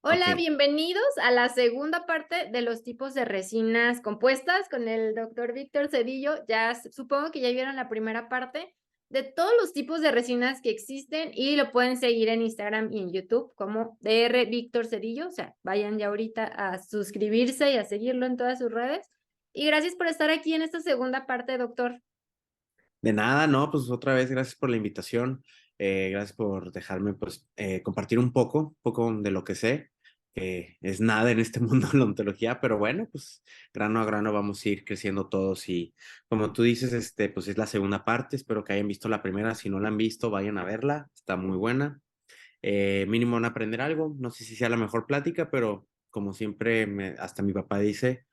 Hola, Ok, bienvenidos a la segunda parte de los tipos de resinas compuestas con el doctor Víctor Cedillo. Supongo que ya vieron la primera parte de todos los tipos de resinas que existen y lo pueden seguir en Instagram y en YouTube como DR Víctor Cedillo. O sea, vayan ya ahorita a suscribirse y a seguirlo en todas sus redes. Y gracias por estar aquí en esta segunda parte, doctor. de nada, no, pues otra vez gracias por la invitación, gracias por dejarme pues compartir un poco de lo que sé, que es nada en este mundo de la ontología, pero bueno, pues grano a grano vamos a ir creciendo todos y como tú dices, pues es la segunda parte, espero que hayan visto la primera, si no la han visto, vayan a verla, está muy buena, mínimo van a aprender algo, no sé si sea la mejor plática, pero como siempre, hasta mi papá dice,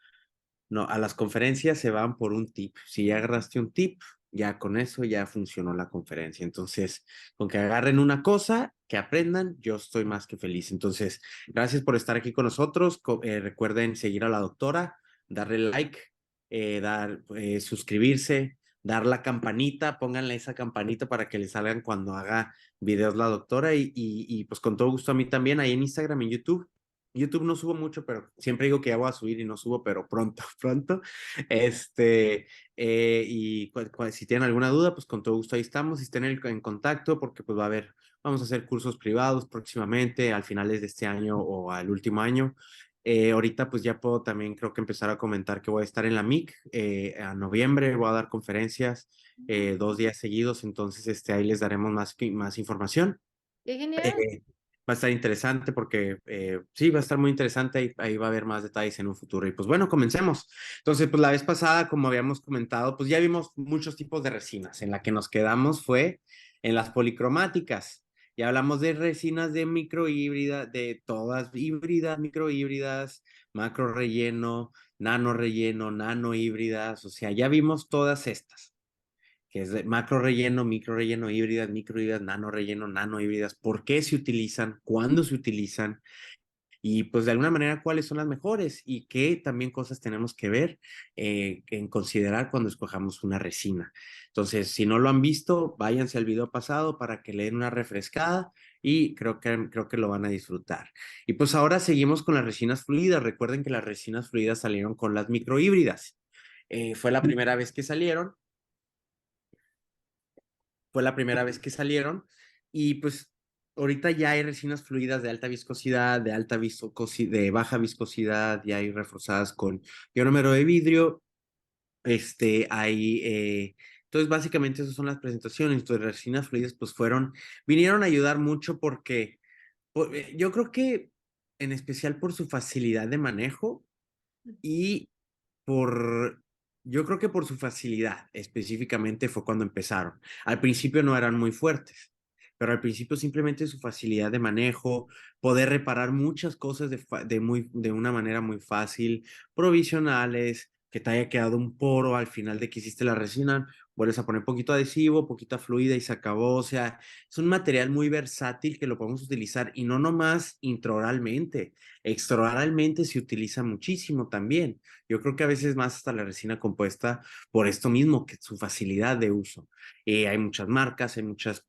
no, a las conferencias se van por un tip. Si ya agarraste un tip, ya con eso ya funcionó la conferencia. Entonces, con que agarren una cosa, que aprendan, yo estoy más que feliz. Entonces, gracias por estar aquí con nosotros. Recuerden seguir a la doctora, darle like, suscribirse, dar la campanita, pónganle esa campanita para que les salgan cuando haga videos la doctora y pues con todo gusto a mí también ahí en Instagram, en YouTube. YouTube no subo mucho, pero siempre digo que ya voy a subir y no subo, pero pronto, pronto. Si tienen alguna duda, pues con todo gusto ahí estamos. Y estén en contacto porque pues vamos a hacer cursos privados próximamente, al finales de este año o al último año. Ahorita pues ya puedo también creo que empezar a comentar que voy a estar en la MIC a noviembre, voy a dar conferencias 2 días seguidos, entonces ahí les daremos más información. ¡Qué genial! Eh, Va a estar interesante porque sí, va a estar muy interesante y ahí va a haber más detalles en un futuro. Y pues bueno, comencemos. Entonces, pues la vez pasada, como habíamos comentado, pues ya vimos muchos tipos de resinas. En la que nos quedamos fue en las policromáticas. Ya hablamos de resinas de microhíbrida, de todas híbridas, microhíbridas, macro relleno, nano híbridas. O sea, ya vimos todas estas que es de macro relleno, micro relleno, híbridas, micro híbridas, nano híbridas, por qué se utilizan, cuándo se utilizan y pues de alguna manera cuáles son las mejores y qué también cosas tenemos que ver en considerar cuando escojamos una resina. Entonces, si no lo han visto, váyanse al video pasado para que le den una refrescada y creo que lo van a disfrutar. Y pues ahora seguimos con las resinas fluidas. Recuerden que las resinas fluidas salieron con las microhíbridas. Fue la primera vez que salieron, fue la primera vez que salieron y pues ahorita ya hay resinas fluidas de alta viscosidad, de baja viscosidad, ya hay reforzadas con ionómero de vidrio, entonces básicamente esas son las presentaciones. Entonces resinas fluidas pues vinieron a ayudar mucho porque yo creo que en especial por su facilidad de manejo y por, yo creo que por su facilidad específicamente fue cuando empezaron. Al principio no eran muy fuertes, pero al principio simplemente su facilidad de manejo, poder reparar muchas cosas de una manera muy fácil, provisionales, que te haya quedado un poro al final de que hiciste la resina, vuelves a poner poquito adhesivo, poquita fluida y se acabó. O sea, es un material muy versátil que lo podemos utilizar y no nomás intraoralmente, extraoralmente se utiliza muchísimo también. Yo creo que a veces más hasta la resina compuesta por esto mismo, que su facilidad de uso. Hay muchas marcas, muchas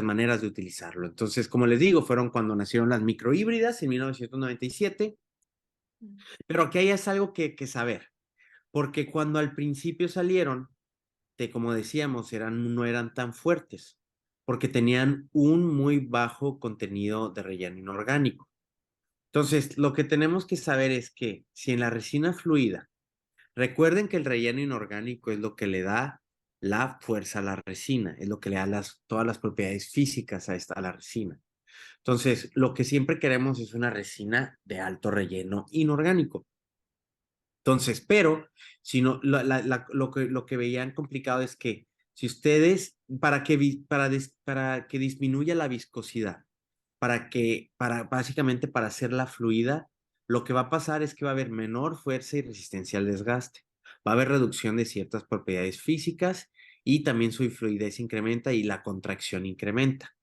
maneras de utilizarlo. Entonces, como les digo, fueron cuando nacieron las microhíbridas en 1997, pero aquí hay es algo que saber, porque cuando al principio salieron, como decíamos, no eran tan fuertes, porque tenían un muy bajo contenido de relleno inorgánico. Entonces, lo que tenemos que saber es que si en la resina fluida, recuerden que el relleno inorgánico es lo que le da la fuerza a la resina, es lo que le da todas las propiedades físicas a la resina. Entonces, lo que siempre queremos es una resina de alto relleno inorgánico. Entonces, pero si no, lo que veían complicado es que si ustedes, para que disminuya la viscosidad, básicamente para hacerla fluida, lo que va a pasar es que va a haber menor fuerza y resistencia al desgaste. Va a haber reducción de ciertas propiedades físicas y también su fluidez incrementa y la contracción incrementa.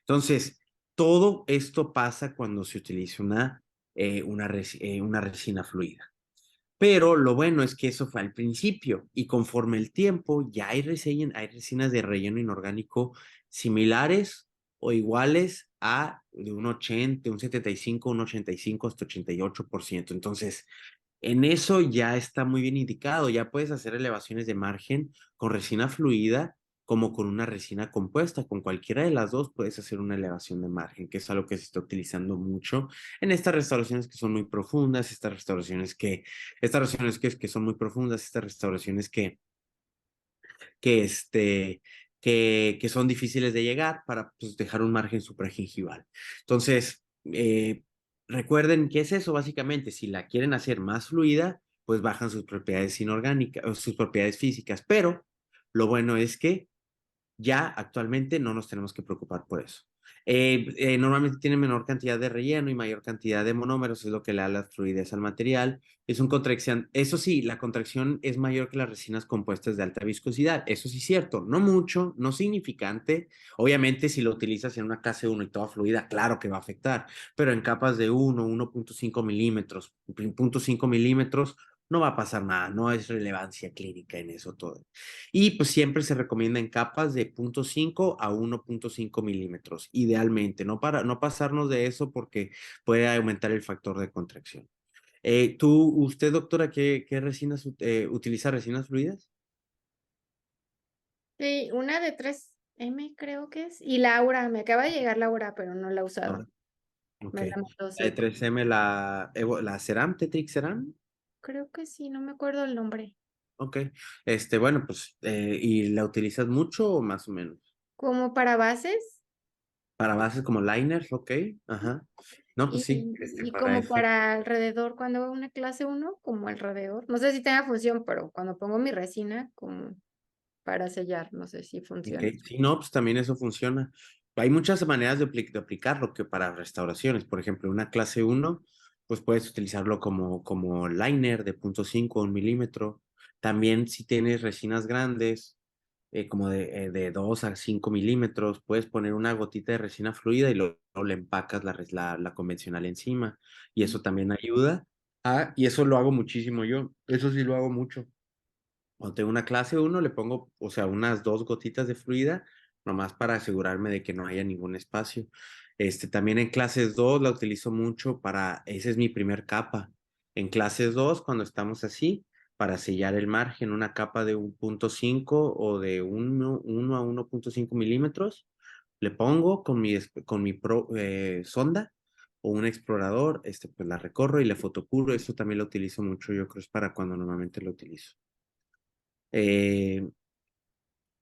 Entonces, todo esto pasa cuando se utiliza una resina fluida. Pero lo bueno es que eso fue al principio y conforme el tiempo ya hay resinas de relleno inorgánico similares o iguales a de un 80, un 75, un 85 hasta 88%. Entonces, en eso ya está muy bien indicado. Ya puedes hacer elevaciones de margen con resina fluida como con una resina compuesta. Con cualquiera de las dos puedes hacer una elevación de margen, que es algo que se está utilizando mucho en estas restauraciones que son muy profundas, que son muy profundas, estas restauraciones que, este, que son difíciles de llegar para pues, dejar un margen supragingival. Entonces, recuerden qué es eso básicamente. Si la quieren hacer más fluida, pues bajan sus propiedades inorgánicas o sus propiedades físicas. Pero lo bueno es que ya actualmente no nos tenemos que preocupar por eso. Normalmente tiene menor cantidad de relleno y mayor cantidad de monómeros, es lo que le da la fluidez al material. Es un contracción, eso sí, la contracción es mayor que las resinas compuestas de alta viscosidad. Eso sí es cierto, no mucho, no significante. Obviamente, si lo utilizas en una clase 1 y toda fluida, claro que va a afectar, pero en capas de 1.5 milímetros, 0.5 milímetros, no va a pasar nada, no es relevancia clínica en eso todo. Y pues siempre se recomienda en capas de 0.5 a 1.5 milímetros, idealmente, no pasarnos de eso porque puede aumentar el factor de contracción. Usted, doctora, ¿qué resinas utiliza resinas fluidas? Sí, una de 3M creo que es. Y Laura, me acaba de llegar Laura, pero no la he usado. Ahora, ok. Me la mandó, La de sí. 3M, la Ceram, Tetrix Ceram. Creo que sí, no me acuerdo el nombre. Ok. Bueno, pues, ¿y la utilizas mucho o más o menos? Como para bases Para bases como liners, ok. Ajá. No, pues sí, y para como eso. para alrededor, cuando hago una clase uno, como alrededor. No sé si tenga función, pero cuando pongo mi resina, como para sellar, no sé si funciona. Ok, sí, no, pues también eso funciona. Hay muchas maneras de aplicarlo que para restauraciones. Por ejemplo, una clase uno, pues puedes utilizarlo como liner de 0.5 a 1 milímetro. También si tienes resinas grandes, como de 2 a 5 milímetros, puedes poner una gotita de resina fluida y luego le empacas la convencional encima. Y eso también ayuda. Ah, y eso lo hago muchísimo yo. Eso sí lo hago mucho. Cuando tengo una clase uno, le pongo, o sea, unas 2 gotitas de fluida, nomás para asegurarme de que no haya ningún espacio. También en clases 2 la utilizo mucho esa es mi primer capa. En clases 2 cuando estamos así, para sellar el margen, una capa de 1.5 o de 1 a 1.5 milímetros, le pongo con mi sonda o un explorador, pues la recorro y le fotocuro. Eso también lo utilizo mucho, yo creo es para cuando normalmente lo utilizo. Eh,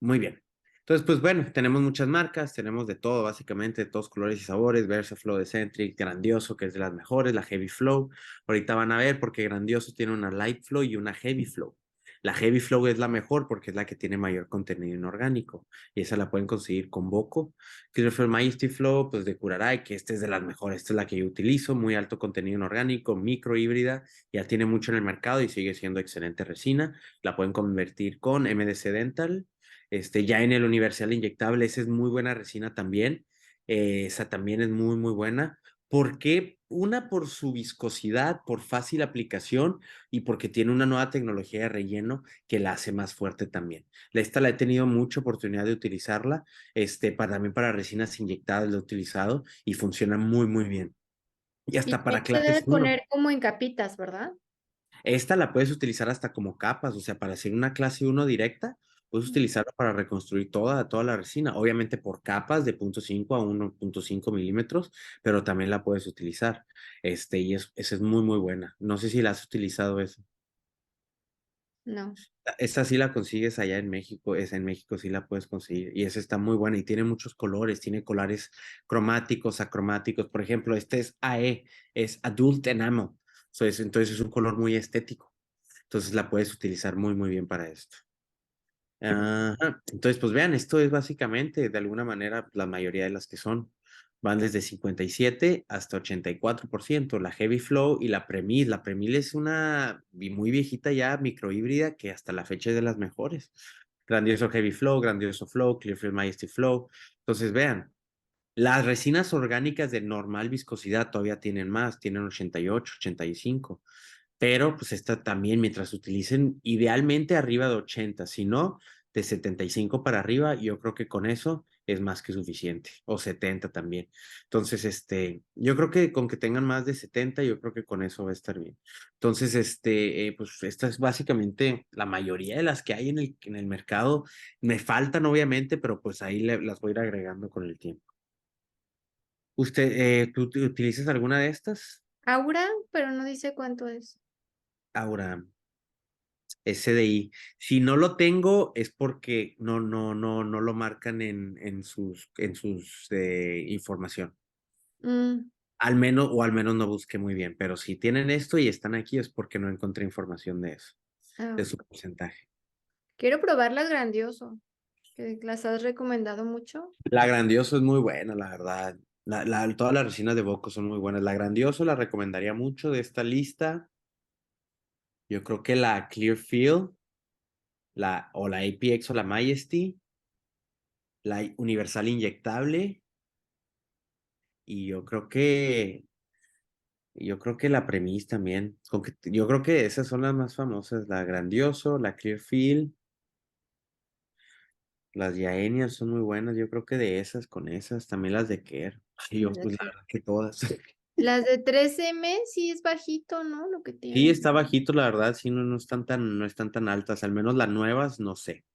Muy bien. Entonces, pues bueno, tenemos muchas marcas, tenemos de todo, básicamente, de todos colores y sabores, VersaFlow, Eccentric, Grandioso, que es de las mejores, la Heavy Flow. Ahorita van a ver porque Grandioso tiene una Light Flow y una Heavy Flow. La Heavy Flow es la mejor porque es la que tiene mayor contenido inorgánico y esa la pueden conseguir con Boco. Clearfield Majesty Flow, pues de Curaray, que esta es de las mejores, esta es la que yo utilizo, muy alto contenido inorgánico, micro híbrida, ya tiene mucho en el mercado y sigue siendo excelente resina. La pueden convertir con MDC Dental, ya en el universal inyectable, esa es muy buena resina también. Esa también es muy, muy buena. Porque una por su viscosidad, por fácil aplicación y porque tiene una nueva tecnología de relleno que la hace más fuerte también. Esta la he tenido mucha oportunidad de utilizarla, también para resinas inyectadas la he utilizado y funciona muy, muy bien. Y Y hasta también para se debe clases uno. poner como en capitas, ¿verdad? Esta la puedes utilizar hasta como capas, o sea, para hacer una clase uno directa, puedes utilizarla para reconstruir toda la resina, obviamente por capas de 0.5 a 1.5 milímetros, pero también la puedes utilizar. Esa es muy, muy buena. No sé si la has utilizado eso. No. Esta sí la consigues allá en México, esa en México sí la puedes conseguir y esa está muy buena y tiene muchos colores, tiene colores cromáticos, acromáticos, por ejemplo, este es AE, es Adult Enamel, entonces es un color muy estético, entonces la puedes utilizar muy, muy bien para esto. Ajá. Entonces, pues vean, esto es básicamente, de alguna manera, la mayoría de las que son. Van desde 57 hasta 84%. La Heavy Flow y la Premil. La Premil es una muy viejita ya, microhíbrida, que hasta la fecha es de las mejores. Grandioso Heavy Flow, Grandioso Flow, Clearfield Majesty Flow. Entonces, vean, las resinas orgánicas de normal viscosidad todavía tienen más, tienen 88, 85. Pero pues esta también, mientras utilicen idealmente arriba de 80, si no, de 75 para arriba, yo creo que con eso es más que suficiente, o 70 también. Entonces, yo creo que con que tengan más de 70, yo creo que con eso va a estar bien. Entonces, pues esta es básicamente la mayoría de las que hay en el mercado. Me faltan, obviamente, pero pues ahí las voy a ir agregando con el tiempo. ¿Tú utilizas alguna de estas? Aura, pero no dice cuánto es. Ahora, SDI. Si no lo tengo es porque no lo marcan en sus información. Mm, Al menos no busqué muy bien, pero si tienen esto y están aquí es porque no encontré información de eso, de ah, su porcentaje. quiero probarlas grandioso, que las has recomendado mucho. La Grandioso es muy buena, la verdad. Todas las resinas de Boco son muy buenas. La Grandioso la recomendaría mucho de esta lista. Yo creo que la Clearfield, o la APX o la Majesty, la Universal Inyectable, y yo creo que la Premis también. Yo creo que esas son las más famosas, la Grandioso, la Clearfield, las Yaenias son muy buenas. Yo creo que de esas con esas, también las de Care. Ay, yo, De pues la que- verdad que todas. Las de 3M sí es bajito, ¿no? Lo que Sí, tienen. está bajito, la verdad, sí, no están tan altas, al menos las nuevas, no sé,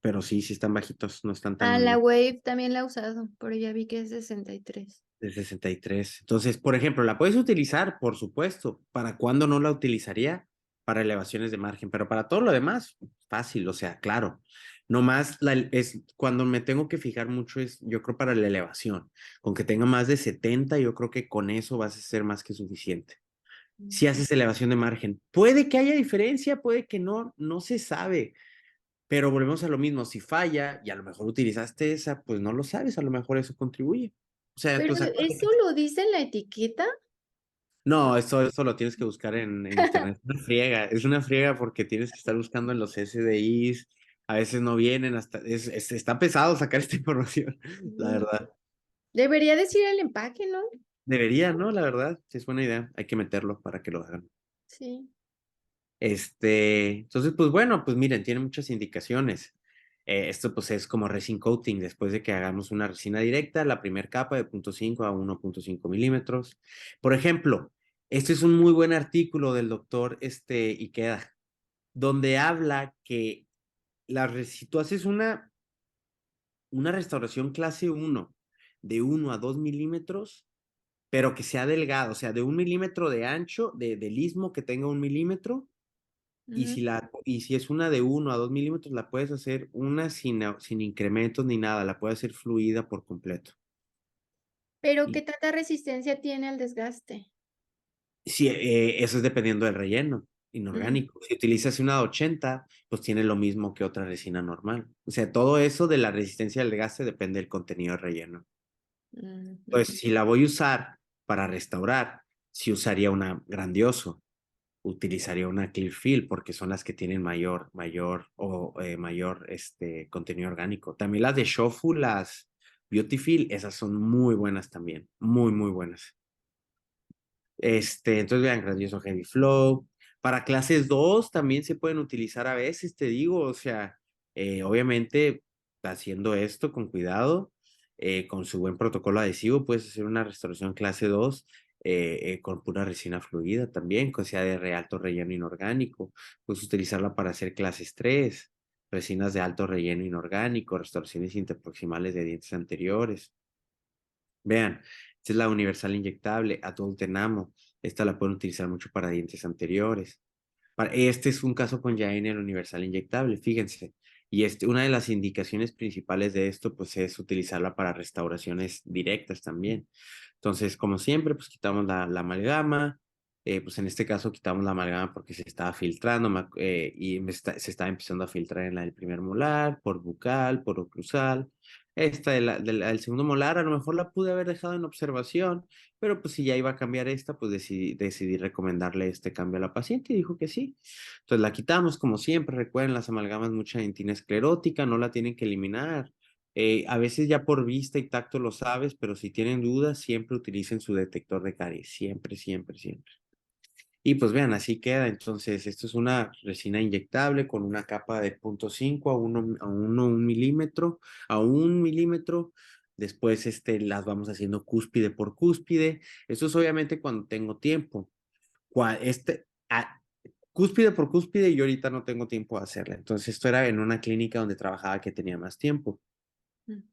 pero sí están bajitos, no están Ah, la tan Wave también la he usado, pero ya vi que es 63. de 63. Entonces, por ejemplo, la puedes utilizar, por supuesto. ¿Para cuándo no la utilizaría? Para elevaciones de margen, pero para todo lo demás, fácil, o sea, claro. No más es cuando me tengo que fijar mucho es, yo creo, para la elevación. Con que tenga más de 70, yo creo que con eso vas a ser más que suficiente. Si haces elevación de margen, puede que haya diferencia, puede que no, no se sabe, pero volvemos a lo mismo. Si falla y a lo mejor utilizaste esa, pues no lo sabes, a lo mejor eso contribuye. O sea, Pero pues eso acuérdate. lo dice en la etiqueta. No, eso lo tienes que buscar en internet. Es una friega porque tienes que estar buscando en los SDIs, a veces no vienen, está pesado sacar esta información, la Mm, verdad. debería decir el empaque, ¿no? Debería, ¿no? La verdad, sí es buena idea, hay que meterlo para que lo hagan. Sí. Entonces, pues bueno, pues miren, tiene muchas indicaciones. Esto pues es como resin coating, después de que hagamos una resina directa, la primera capa de 0.5 a 1.5 milímetros. Por ejemplo, este es un muy buen artículo del doctor Ikeda, donde habla que si tú haces una restauración clase 1 de 1 a 2 milímetros, pero que sea delgado, o sea, de 1 milímetro de ancho, del istmo que tenga 1 milímetro, y Ujú. si es una de 1 a 2 milímetros, la puedes hacer una sin incrementos ni nada, la puedes hacer fluida por completo. Pero ¿qué Y tanta resistencia tiene al desgaste? si, eso es dependiendo del relleno Mm, inorgánico. Si utilizas una de 80, pues tiene lo mismo que otra resina normal. O sea, todo eso de la resistencia al desgaste depende del contenido de relleno. Entonces, ujú. si la voy a usar para restaurar, si usaría una Grandioso, utilizaría una Clearfield porque son las que tienen mayor contenido orgánico. También las de Shofu, las Beautyfield, esas son muy buenas también, muy, muy buenas. Entonces vean, Grandioso Heavy Flow. Para clases 2 también se pueden utilizar a veces, te digo, o sea, obviamente haciendo esto con cuidado, con su buen protocolo adhesivo, puedes hacer una restauración clase 2 con pura resina fluida también, que sea de alto relleno inorgánico. Puedes utilizarla para hacer clases 3, resinas de alto relleno inorgánico, restauraciones interproximales de dientes anteriores. Vean, esta es la universal inyectable, Adult Enamo. Esta la pueden utilizar mucho para dientes anteriores. Este es un caso con Yain el universal inyectable, fíjense. Y una de las indicaciones principales de esto, pues, es utilizarla para restauraciones directas también. Entonces, como siempre, pues quitamos la amalgama. Pues en este caso quitamos la amalgama porque se estaba filtrando y se estaba empezando a filtrar en la del primer molar, por bucal, por oclusal. Esta del segundo molar, a lo mejor la pude haber dejado en observación, pero pues si ya iba a cambiar esta, pues decidí recomendarle este cambio a la paciente y dijo que sí. Entonces la quitamos como siempre. Recuerden, las amalgamas mucha dentina esclerótica, no la tienen que eliminar. A veces ya por vista y tacto lo sabes, pero si tienen dudas, siempre utilicen su detector de caries. Siempre, siempre, siempre. Y pues vean, así queda. Entonces, esto es una resina inyectable con una capa de 0.5 1 milímetro, a 1 milímetro. Después, las vamos haciendo cúspide por cúspide. Eso es obviamente cuando tengo tiempo. Cúspide por cúspide, y yo ahorita no tengo tiempo de hacerla. Entonces, esto era en una clínica donde trabajaba que tenía más tiempo. Mm.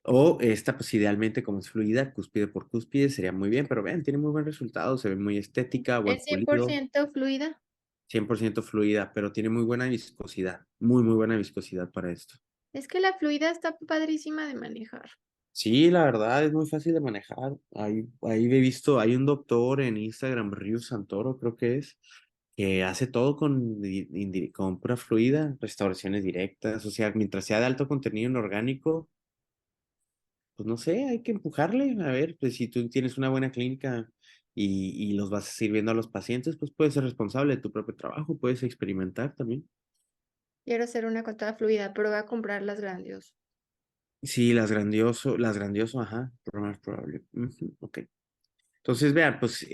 O esta, pues idealmente como es fluida, cúspide por cúspide, sería muy bien, pero vean, tiene muy buen resultado, se ve muy estética, buen ¿Es pulido, 100% fluida? 100% fluida, pero tiene muy buena viscosidad, muy, muy buena viscosidad para esto. Es que la fluida está padrísima de manejar. Sí, la verdad es muy fácil de manejar. Ahí he visto, hay un doctor en Instagram, Ryu Santoro, creo que es, que hace todo con pura fluida, restauraciones directas, o sea, mientras sea de alto contenido inorgánico, pues no sé, hay que empujarle. A ver, pues si tú tienes una buena clínica y los vas sirviendo a los pacientes, pues puedes ser responsable de tu propio trabajo, puedes experimentar también. Quiero hacer una con toda fluida, pero voy a comprar las grandiosas. Sí, las grandioso, ajá, lo más probable. Ujú, ok. Entonces, vean, pues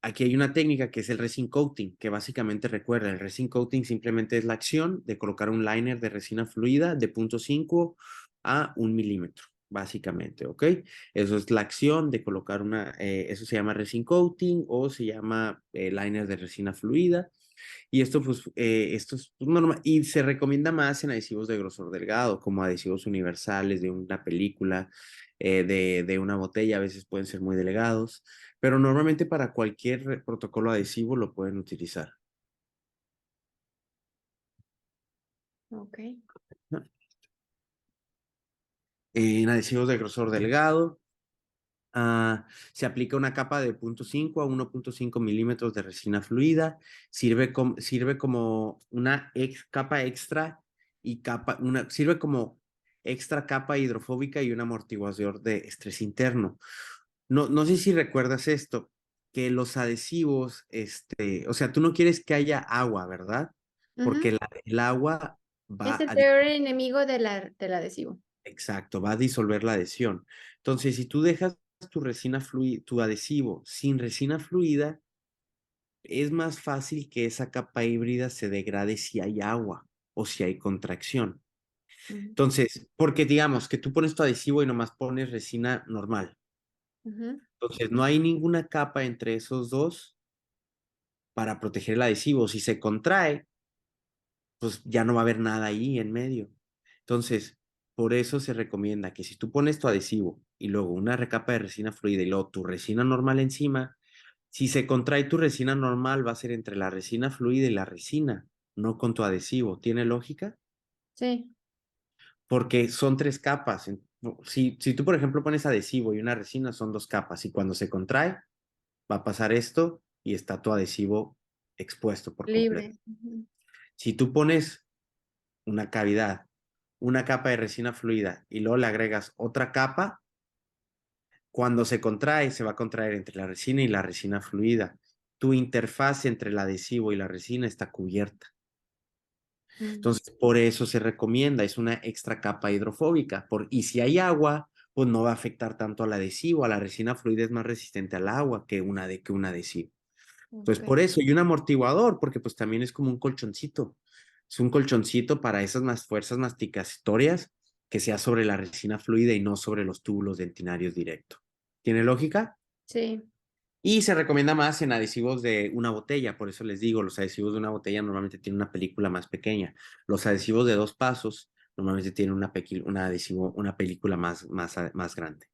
aquí hay una técnica que es el resin coating, que básicamente recuerda, el resin coating simplemente es la acción de colocar un liner de resina fluida de 0.5 a 1 milímetro, básicamente, ¿ok? Eso es la acción de colocar eso se llama resin coating o se llama liner de resina fluida. Y esto, pues, esto es normal y se recomienda más en adhesivos de grosor delgado, como adhesivos universales de una película, de una botella, a veces pueden ser muy delgados, pero normalmente para cualquier protocolo adhesivo lo pueden utilizar, Ok. ¿no? En adhesivos de grosor delgado, se aplica una capa de 0.5 a 1.5 milímetros de resina fluida. Sirve como una capa extra sirve como extra capa hidrofóbica y un amortiguador de estrés interno. No, no sé si recuerdas esto, que los adhesivos, o sea, tú no quieres que haya agua, ¿verdad? Porque Ujú. el agua Es va el a peor enemigo del adhesivo. Exacto, va a disolver la adhesión. Entonces, si tú dejas tu adhesivo sin resina fluida, es más fácil que esa capa híbrida se degrade si hay agua o si hay contracción. Ujú, Entonces, porque digamos que tú pones tu adhesivo y nomás pones resina normal. ujú, Entonces, no hay ninguna capa entre esos dos para proteger el adhesivo. Si se contrae, pues ya no va a haber nada ahí en medio. Entonces, por eso se recomienda que si tú pones tu adhesivo y luego una recapa de resina fluida y luego tu resina normal encima, si se contrae tu resina normal va a ser entre la resina fluida y la resina, no con tu adhesivo. ¿Tiene lógica? sí. Porque son tres capas. Si tú, por ejemplo, pones adhesivo y una resina, son dos capas. Y cuando se contrae, va a pasar esto y está tu adhesivo expuesto por completo. Libre. Ujú. Si tú pones una cavidad, una capa de resina fluida y luego le agregas otra capa, cuando se contrae, se va a contraer entre la resina y la resina fluida. Tu interfaz entre el adhesivo y la resina está cubierta. Mm. Entonces, por eso se recomienda, es una extra capa hidrofóbica. Y si hay agua, pues no va a afectar tanto al adhesivo. A la resina fluida es más resistente al agua que un adhesivo. Entonces, Ok. por eso, y un amortiguador, porque pues también es como un colchoncito. Es un colchoncito para esas más fuerzas masticatorias que sea sobre la resina fluida y no sobre los túbulos dentinarios directo. ¿Tiene lógica? Sí. Y se recomienda más en adhesivos de una botella, por eso les digo, los adhesivos de una botella normalmente tienen una película más pequeña. Los adhesivos de 2 pasos normalmente tienen una película más grande,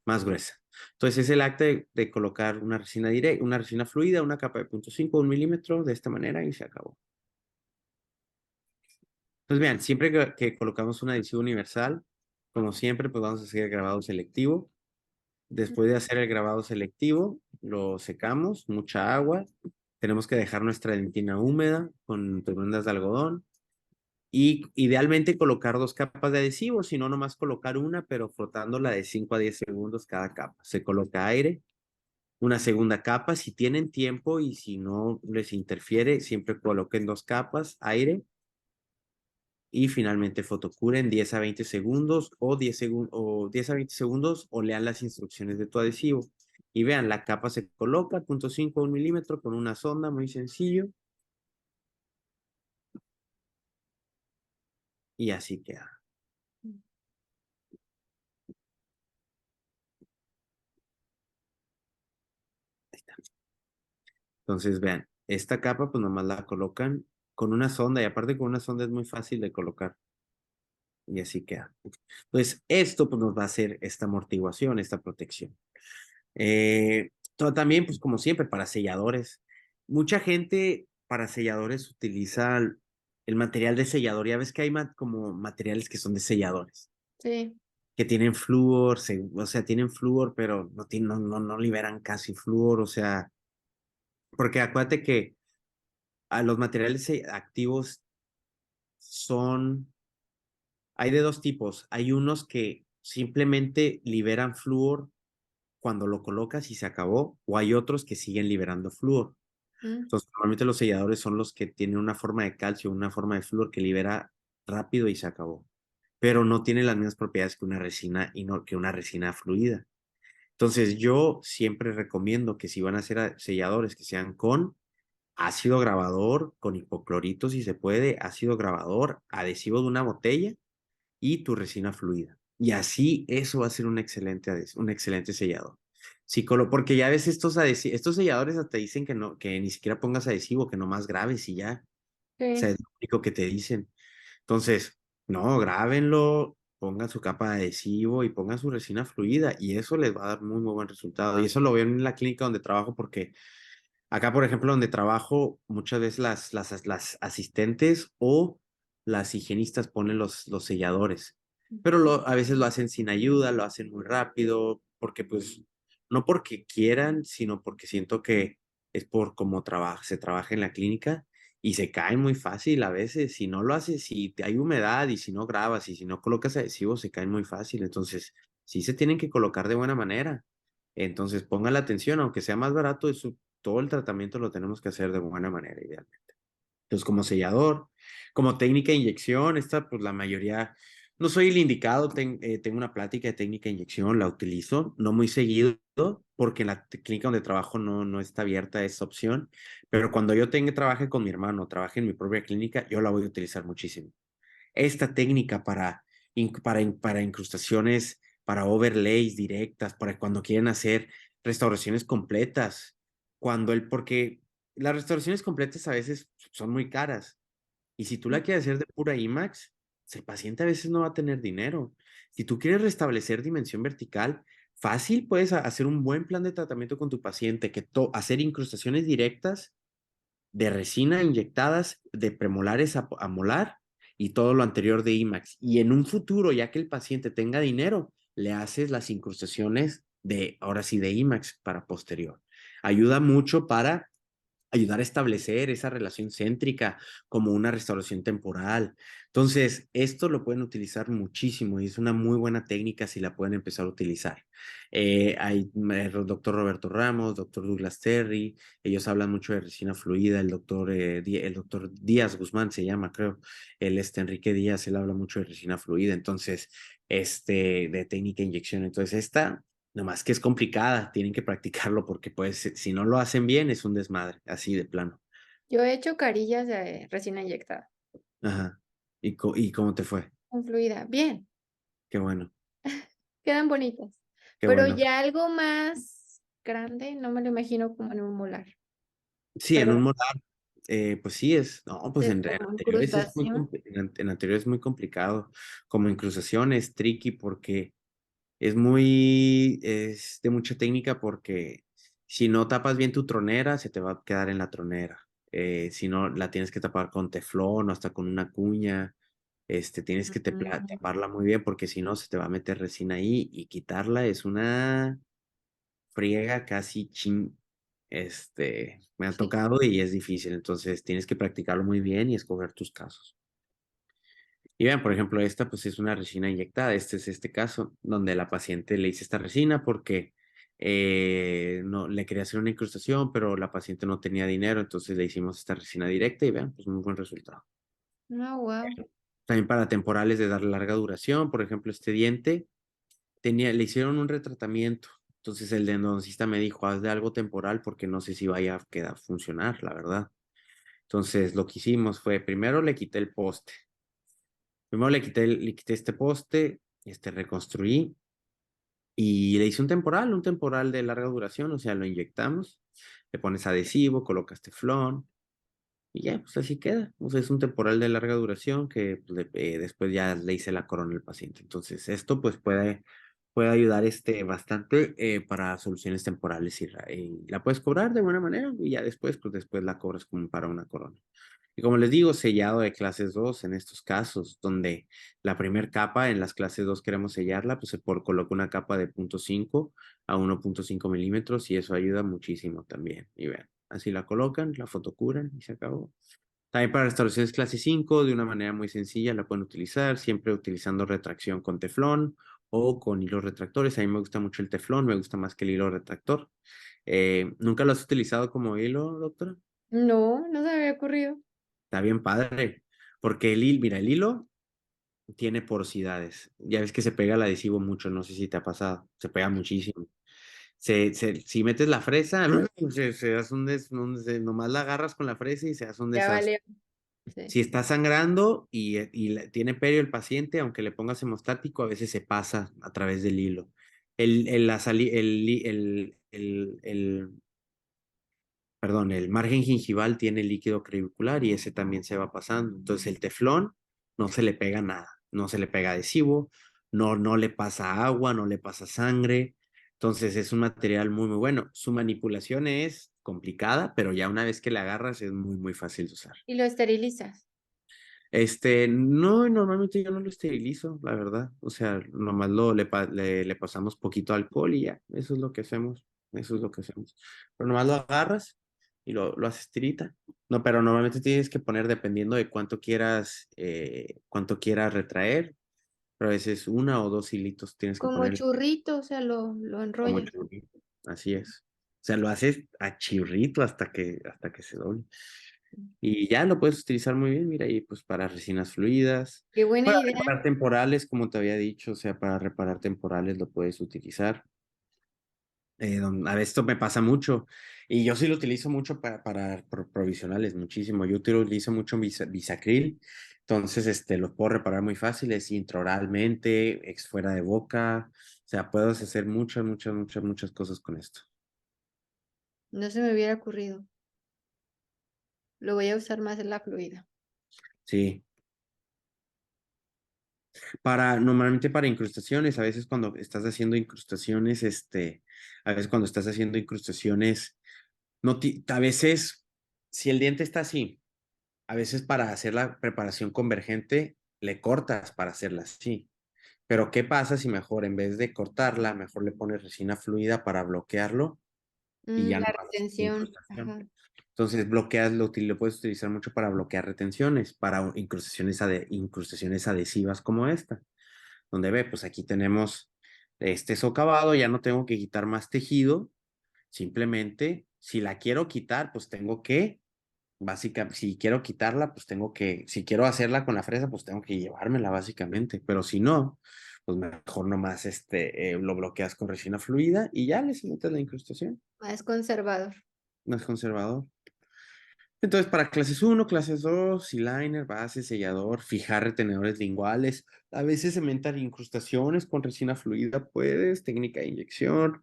más gruesa. Entonces es el acto de colocar una resina directa, una resina fluida, una capa de 0.5, 1 milímetro, de esta manera y se acabó. Pues vean, siempre que colocamos un adhesivo universal, como siempre, pues vamos a hacer el grabado selectivo. Después de hacer el grabado selectivo, lo secamos, mucha agua. Tenemos que dejar nuestra dentina húmeda con prendas de algodón. Y idealmente colocar 2 capas de adhesivo, si no, nomás colocar una, pero frotándola de 5 a 10 segundos cada capa. Se coloca aire, una segunda capa, si tienen tiempo y si no les interfiere, siempre coloquen 2 capas, aire y finalmente fotocuren 10 a 20 segundos o 10 a 20 segundos o lean las instrucciones de tu adhesivo. Y vean, la capa se coloca 0.5 a 1 milímetro con una sonda, muy sencillo. Y así queda. Ahí está. Entonces, vean, esta capa pues nomás la colocan con una sonda y aparte con una sonda es muy fácil de colocar. Y así queda. Pues esto pues nos va a hacer esta amortiguación, esta protección. También, pues como siempre, para selladores. Mucha gente para selladores utiliza el material de sellador. Ya ves que hay como materiales que son de selladores, Sí, que tienen flúor, o sea, tienen flúor, pero no liberan casi flúor, o sea, porque acuérdate que los materiales activos son, hay de dos tipos. Hay unos que simplemente liberan flúor cuando lo colocas y se acabó, o hay otros que siguen liberando flúor. mm, Entonces, normalmente los selladores son los que tienen una forma de calcio, una forma de flúor que libera rápido y se acabó. Pero no tiene las mismas propiedades que una resina y no que una resina fluida. Entonces, yo siempre recomiendo que si van a hacer selladores que sean con ácido grabador, con hipoclorito si se puede, ácido grabador, adhesivo de una botella y tu resina fluida. Y así eso va a ser un excelente sellador. Porque ya ves estos selladores hasta dicen que no, que ni siquiera pongas adhesivo, que nomás grabes y ya. O sea, sí. es lo único que te dicen. Entonces, no, grábenlo, pongan su capa de adhesivo y pongan su resina fluida y eso les va a dar muy, muy buen resultado. Y eso lo veo en la clínica donde trabajo porque acá, por ejemplo, donde trabajo, muchas veces las asistentes o las higienistas ponen los selladores, pero a veces lo hacen sin ayuda, lo hacen muy rápido, porque pues, no porque quieran, sino porque siento que es por cómo se trabaja en la clínica y se caen muy fácil a veces. Si no lo haces, si hay humedad y si no grabas y si no colocas adhesivos, se caen muy fácil. Entonces, sí se tienen que colocar de buena manera. Entonces, pongan la atención, aunque sea más barato, todo el tratamiento lo tenemos que hacer de buena manera, idealmente. Entonces, como sellador, como técnica de inyección, esta, pues la mayoría, no soy el indicado, tengo una plática de técnica de inyección, la utilizo, no muy seguido, porque en la clínica donde trabajo no está abierta esa opción, pero cuando yo trabaje con mi hermano, trabaje en mi propia clínica, yo la voy a utilizar muchísimo. Esta técnica para incrustaciones, para overlays directas, para cuando quieren hacer restauraciones completas, porque las restauraciones completas a veces son muy caras y si tú la quieres hacer de pura IMAX, el paciente a veces no va a tener dinero. Si tú quieres restablecer dimensión vertical, fácil puedes hacer un buen plan de tratamiento con tu paciente, hacer incrustaciones directas de resina inyectadas de premolares a molar y todo lo anterior de IMAX. Y en un futuro, ya que el paciente tenga dinero, le haces las incrustaciones ahora sí, de IMAX para posterior. Ayuda mucho para ayudar a establecer esa relación céntrica como una restauración temporal. Entonces, esto lo pueden utilizar muchísimo y es una muy buena técnica si la pueden empezar a utilizar. Hay el doctor Roberto Ramos, doctor Douglas Terry, ellos hablan mucho de resina fluida, el doctor Díaz Guzmán se llama, creo, Enrique Díaz, él habla mucho de resina fluida, entonces, de técnica de inyección. Entonces, esta nomás que es complicada, tienen que practicarlo porque pues si no lo hacen bien es un desmadre, así de plano. Yo he hecho carillas de resina inyectada, Ajá. ¿Y cómo te fue? con fluida. Bien, Qué bueno, quedan bonitas. qué Pero bueno. ya algo más grande, no me lo imagino como en un molar. Sí, en Pero un moral, pues sí es, no, pues de en como anteriores es incrustación. en anteriores es muy complicado. Como incrustación es tricky porque es de mucha técnica porque si no tapas bien tu tronera, se te va a quedar en la tronera. Si no, la tienes que tapar con teflón o hasta con una cuña. Tienes que Mm, taparla muy bien porque si no, se te va a meter resina ahí y quitarla es una friega casi me ha sí. tocado y es difícil. Entonces, tienes que practicarlo muy bien y escoger tus casos. Y vean, por ejemplo, esta pues es una resina inyectada. Este es este caso donde la paciente le hice esta resina porque no le quería hacer una incrustación, pero la paciente no tenía dinero, entonces le hicimos esta resina directa y vean, pues muy buen resultado. No, wow. También para temporales de dar larga duración, por ejemplo, este diente le hicieron un retratamiento. Entonces el endodoncista me dijo, haz de algo temporal porque no sé si vaya a quedar funcionar, la verdad. Entonces lo que hicimos fue, primero le quité el poste. Primero le quité este poste, reconstruí y le hice un temporal de larga duración, o sea, lo inyectamos, le pones adhesivo, colocas teflón y ya, pues así queda. O sea, es un temporal de larga duración que pues, después ya le hice la corona al paciente. Entonces, esto pues puede ayudar bastante para soluciones temporales y la puedes cobrar de buena manera y ya después, pues después la cobras como para una corona. Y como les digo, sellado de clases 2 en estos casos, donde la primera capa en las clases 2 queremos sellarla, pues coloca una capa de 0.5 a 1.5 milímetros y eso ayuda muchísimo también. Y vean, así la colocan, la fotocuran y se acabó. También para restauraciones clase 5 de una manera muy sencilla, la pueden utilizar, siempre utilizando retracción con teflón o con hilos retractores. A mí me gusta mucho el teflón, me gusta más que el hilo retractor. ¿Nunca lo has utilizado como hilo, doctora? No, no se me había ocurrido. Está bien padre, porque mira, el hilo tiene porosidades. Ya ves que se pega el adhesivo mucho, no sé si te ha pasado, se pega muchísimo. Si metes la fresa, se hace nomás la agarras con la fresa y se hace un Ya desastre. vale. Sí. Si está sangrando y tiene perio el paciente, aunque le pongas hemostático, a veces se pasa a través del hilo. La sali- el margen gingival tiene líquido crevicular y ese también se va pasando. Entonces el teflón no se le pega nada, no se le pega adhesivo, no le pasa agua, no le pasa sangre. Entonces es un material muy, muy bueno. Su manipulación es complicada, pero ya una vez que la agarras es muy, muy fácil de usar. Y lo esterilizas. No, normalmente yo no lo esterilizo, la verdad. O sea, nomás le pasamos poquito alcohol y ya, eso es lo que hacemos. Eso es lo que hacemos. Pero nomás lo agarras y lo haces tirita. No, pero normalmente tienes que poner dependiendo de cuánto quieras retraer. Pero a veces una o dos hilitos tienes que Como poner churrito, o sea, lo como enrollas. churrito. Así es. O sea, lo haces a chirrito hasta que se doble. Y ya lo puedes utilizar muy bien, mira, y pues para resinas fluidas, Qué buena para idea. reparar temporales, como te había dicho, o sea, para reparar temporales lo puedes utilizar. A veces esto me pasa mucho y yo sí lo utilizo mucho para provisionales, muchísimo. Yo utilizo mucho bisacril, entonces lo puedo reparar muy fácil, es intraoralmente, fuera de boca, o sea, puedes hacer muchas, muchas, muchas, muchas cosas con esto. No se me hubiera ocurrido. Lo voy a usar más en la fluida. Sí. Normalmente para incrustaciones, a veces cuando estás haciendo incrustaciones, a veces cuando estás haciendo incrustaciones, a veces, si el diente está así, a veces para hacer la preparación convergente, le cortas para hacerla así. Pero ¿qué pasa si mejor en vez de cortarla, mejor le pones resina fluida para bloquearlo y ya no La haces retención. incrustación? Ajá. Entonces lo puedes utilizar mucho para bloquear retenciones, para incrustaciones adhesivas como esta donde ve, pues aquí tenemos este socavado, ya no tengo que quitar más tejido, simplemente si la quiero quitar, pues tengo que, básicamente, si quiero quitarla, pues si quiero hacerla con la fresa, pues tengo que llevármela básicamente, pero si no, pues mejor nomás lo bloqueas con resina fluida y ya le metes la incrustación, Más conservador. más conservador. Entonces, para clases uno clases 2 liner, base, sellador, fijar retenedores linguales, a veces cementar incrustaciones con resina fluida, puedes, técnica de inyección,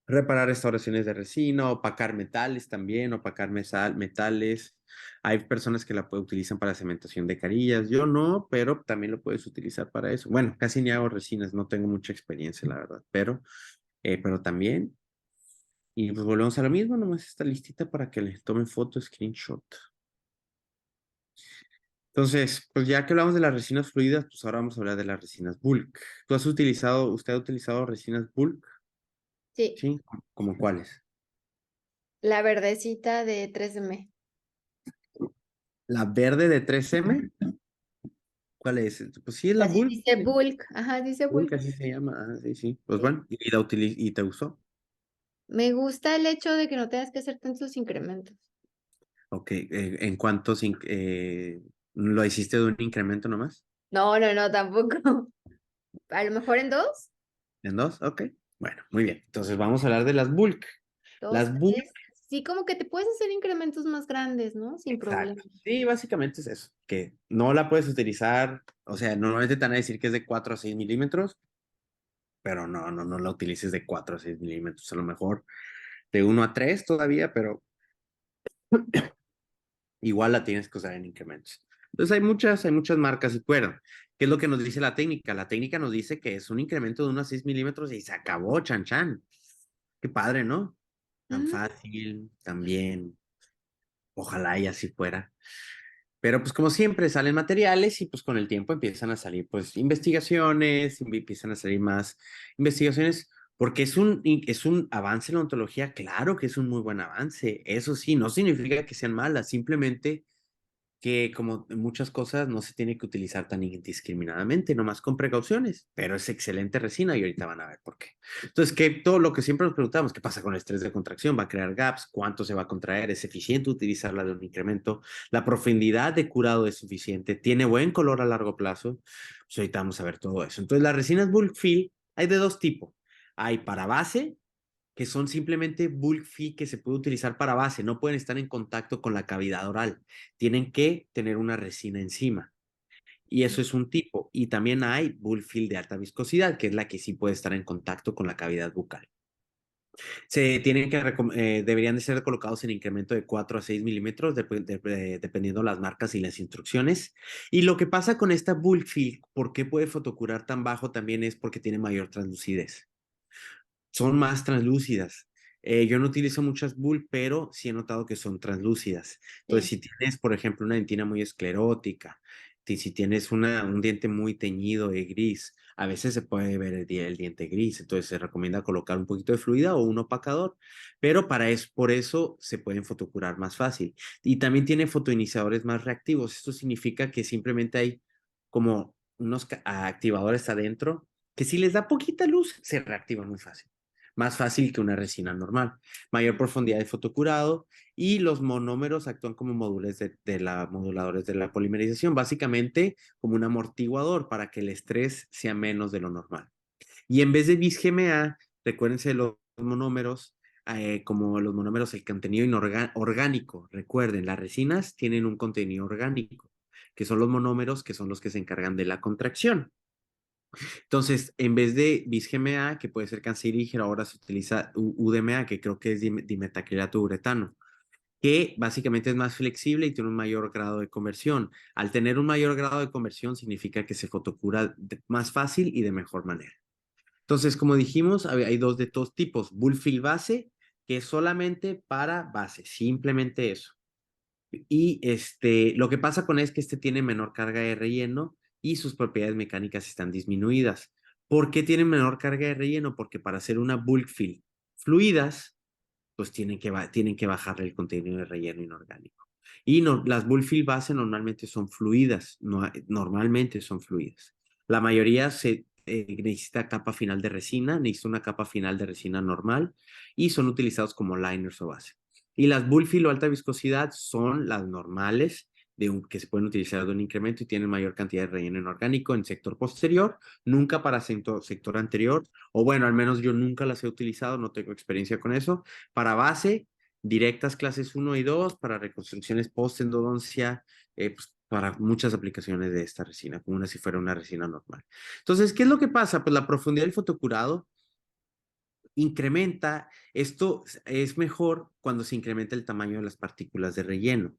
reparar restauraciones de resina, opacar metales también, opacar metales. Hay personas que utilizan para cementación de carillas, yo no, pero también lo puedes utilizar para eso. Bueno, casi ni hago resinas, no tengo mucha experiencia, la verdad, pero también. Y pues volvemos a lo mismo, nomás está listita para que le tomen foto, screenshot. Entonces, pues ya que hablamos de las resinas fluidas, pues ahora vamos a hablar de las resinas bulk. ¿Usted ha utilizado resinas bulk? Sí, Sí, ¿como cuáles? la verdecita de 3M. La verde de 3M, ¿cuál es? Pues sí, es la Así bulk. dice bulk. Ajá, dice Bulk, bulk. así se llama. Ah, sí, sí. Pues Sí. bueno, y te gustó. Me gusta el hecho de que no tengas que hacer tantos incrementos. Ok, ¿en cuántos lo hiciste de un incremento nomás? No, no, no, tampoco. A lo mejor en dos. ¿En dos? Ok. Bueno, muy bien. Entonces vamos a hablar de las bulk. Dos, Las bulk, tres. Sí, como que te puedes hacer incrementos más grandes, ¿no? Sin problema. exacto. Sí, básicamente es eso, que no la puedes utilizar, o sea, normalmente te van a decir que es de 4 a 6 milímetros, pero no la utilices de 4 a 6 milímetros, a lo mejor de 1 a 3 todavía, pero igual la tienes que usar en incrementos. Entonces hay muchas marcas y bueno, ¿qué es lo que nos dice la técnica? La técnica nos dice que es un incremento de 1 a 6 milímetros y se acabó, chan chan. Qué padre, ¿no? Tan Mm, fácil, también. Ojalá y así fuera. Pero pues como siempre salen materiales y pues con el tiempo empiezan a salir pues investigaciones, empiezan a salir más investigaciones, porque es un avance en la ontología, claro que es un muy buen avance, eso sí, no significa que sean malas, simplemente que como en muchas cosas no se tiene que utilizar tan indiscriminadamente, nomás con precauciones, pero es excelente resina y ahorita van a ver por qué. Entonces, que todo lo que siempre nos preguntamos, ¿qué pasa con el estrés de contracción? ¿Va a crear gaps? ¿Cuánto se va a contraer? ¿Es eficiente utilizarla de un incremento? ¿La profundidad de curado es suficiente? ¿Tiene buen color a largo plazo? Pues ahorita vamos a ver todo eso. Entonces, las resinas bulk fill hay de dos tipos. Hay para base, que son simplemente bulk fill que se puede utilizar para base, no pueden estar en contacto con la cavidad oral, tienen que tener una resina encima. Y eso es un tipo. Y también hay bulk fill de alta viscosidad, que es la que sí puede estar en contacto con la cavidad bucal. Deberían de ser colocados en incremento de 4 a 6 milímetros, dependiendo las marcas y las instrucciones. Y lo que pasa con esta bulk fill, ¿por qué puede fotocurar tan bajo? También es porque tiene mayor translucidez, son más translúcidas. Yo no utilizo muchas bull, pero sí he notado que son translúcidas. Entonces, sí. si tienes, por ejemplo, una dentina muy esclerótica, si tienes un diente muy teñido de gris, a veces se puede ver el diente gris, entonces se recomienda colocar un poquito de fluida o un opacador, pero por eso se pueden fotocurar más fácil. Y también tiene fotoiniciadores más reactivos. Esto significa que simplemente hay como unos activadores adentro que si les da poquita luz, se reactivan muy fácil, más fácil que una resina normal. Mayor profundidad de fotocurado y los monómeros actúan como moduladores de la polimerización, básicamente como un amortiguador para que el estrés sea menos de lo normal. Y en vez de bis GMA, recuérdense los monómeros, como los monómeros, el contenido orgánico. Recuerden, las resinas tienen un contenido orgánico, que son los monómeros, que son los que se encargan de la contracción. Entonces, en vez de bis-GMA, que puede ser cancerígeno, ahora se utiliza UDMA, que creo que es dimetacrilato uretano, que básicamente es más flexible y tiene un mayor grado de conversión. Al tener un mayor grado de conversión, significa que se fotocura más fácil y de mejor manera. Entonces, como dijimos, hay dos de todos tipos. Bullfill base, que es solamente para base, simplemente eso. Y lo que pasa con es que este tiene menor carga de relleno y sus propiedades mecánicas están disminuidas. ¿Por qué tiene menor carga de relleno? Porque para hacer una bulk fill fluidas, pues tienen que bajarle el contenido de relleno inorgánico. Y no, las bulk fill base normalmente son fluidas, normalmente son fluidas. La mayoría necesita capa final de resina, necesita una capa final de resina normal y son utilizados como liners o base. Y las Bullfill o alta viscosidad son las normales que se pueden utilizar de un incremento y tienen mayor cantidad de relleno inorgánico en sector posterior, nunca para sector anterior, o bueno, al menos yo nunca las he utilizado, no tengo experiencia con eso. Para base, directas clases 1 y 2, para reconstrucciones post-endodoncia, pues, para muchas aplicaciones de esta resina, como si fuera una resina normal. Entonces, ¿qué es lo que pasa? Pues la profundidad del fotocurado incrementa, esto es mejor cuando se incrementa el tamaño de las partículas de relleno.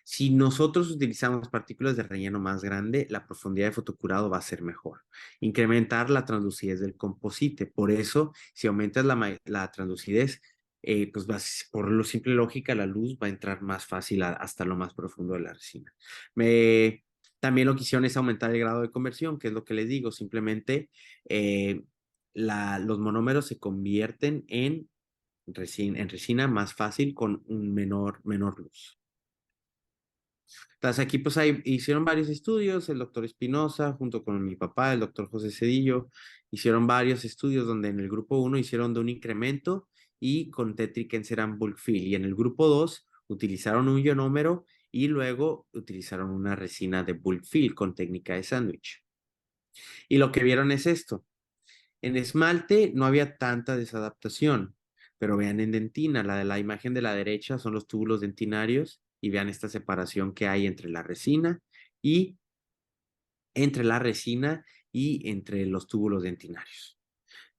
Si nosotros utilizamos partículas de relleno más grande, la profundidad de fotocurado va a ser mejor. Incrementar la translucidez del composite. Por eso, si aumentas la translucidez, pues por lo simple lógica, la luz va a entrar más fácil hasta lo más profundo de la resina. También lo que hicieron es aumentar el grado de conversión, que es lo que les digo, simplemente eh, los monómeros se convierten en resina más fácil con un menor luz. Entonces aquí pues hicieron varios estudios, el doctor Espinosa junto con mi papá, el doctor José Cedillo, hicieron varios estudios donde en el grupo 1 hicieron de un incremento y con tetriquenceran bulk fill y en el grupo 2 utilizaron un ionómero y luego utilizaron una resina de bulk fill con técnica de sándwich. Y lo que vieron es esto. En esmalte no había tanta desadaptación, pero vean en dentina, la de la imagen de la derecha son los túbulos dentinarios y vean esta separación que hay y entre la resina y entre los túbulos dentinarios.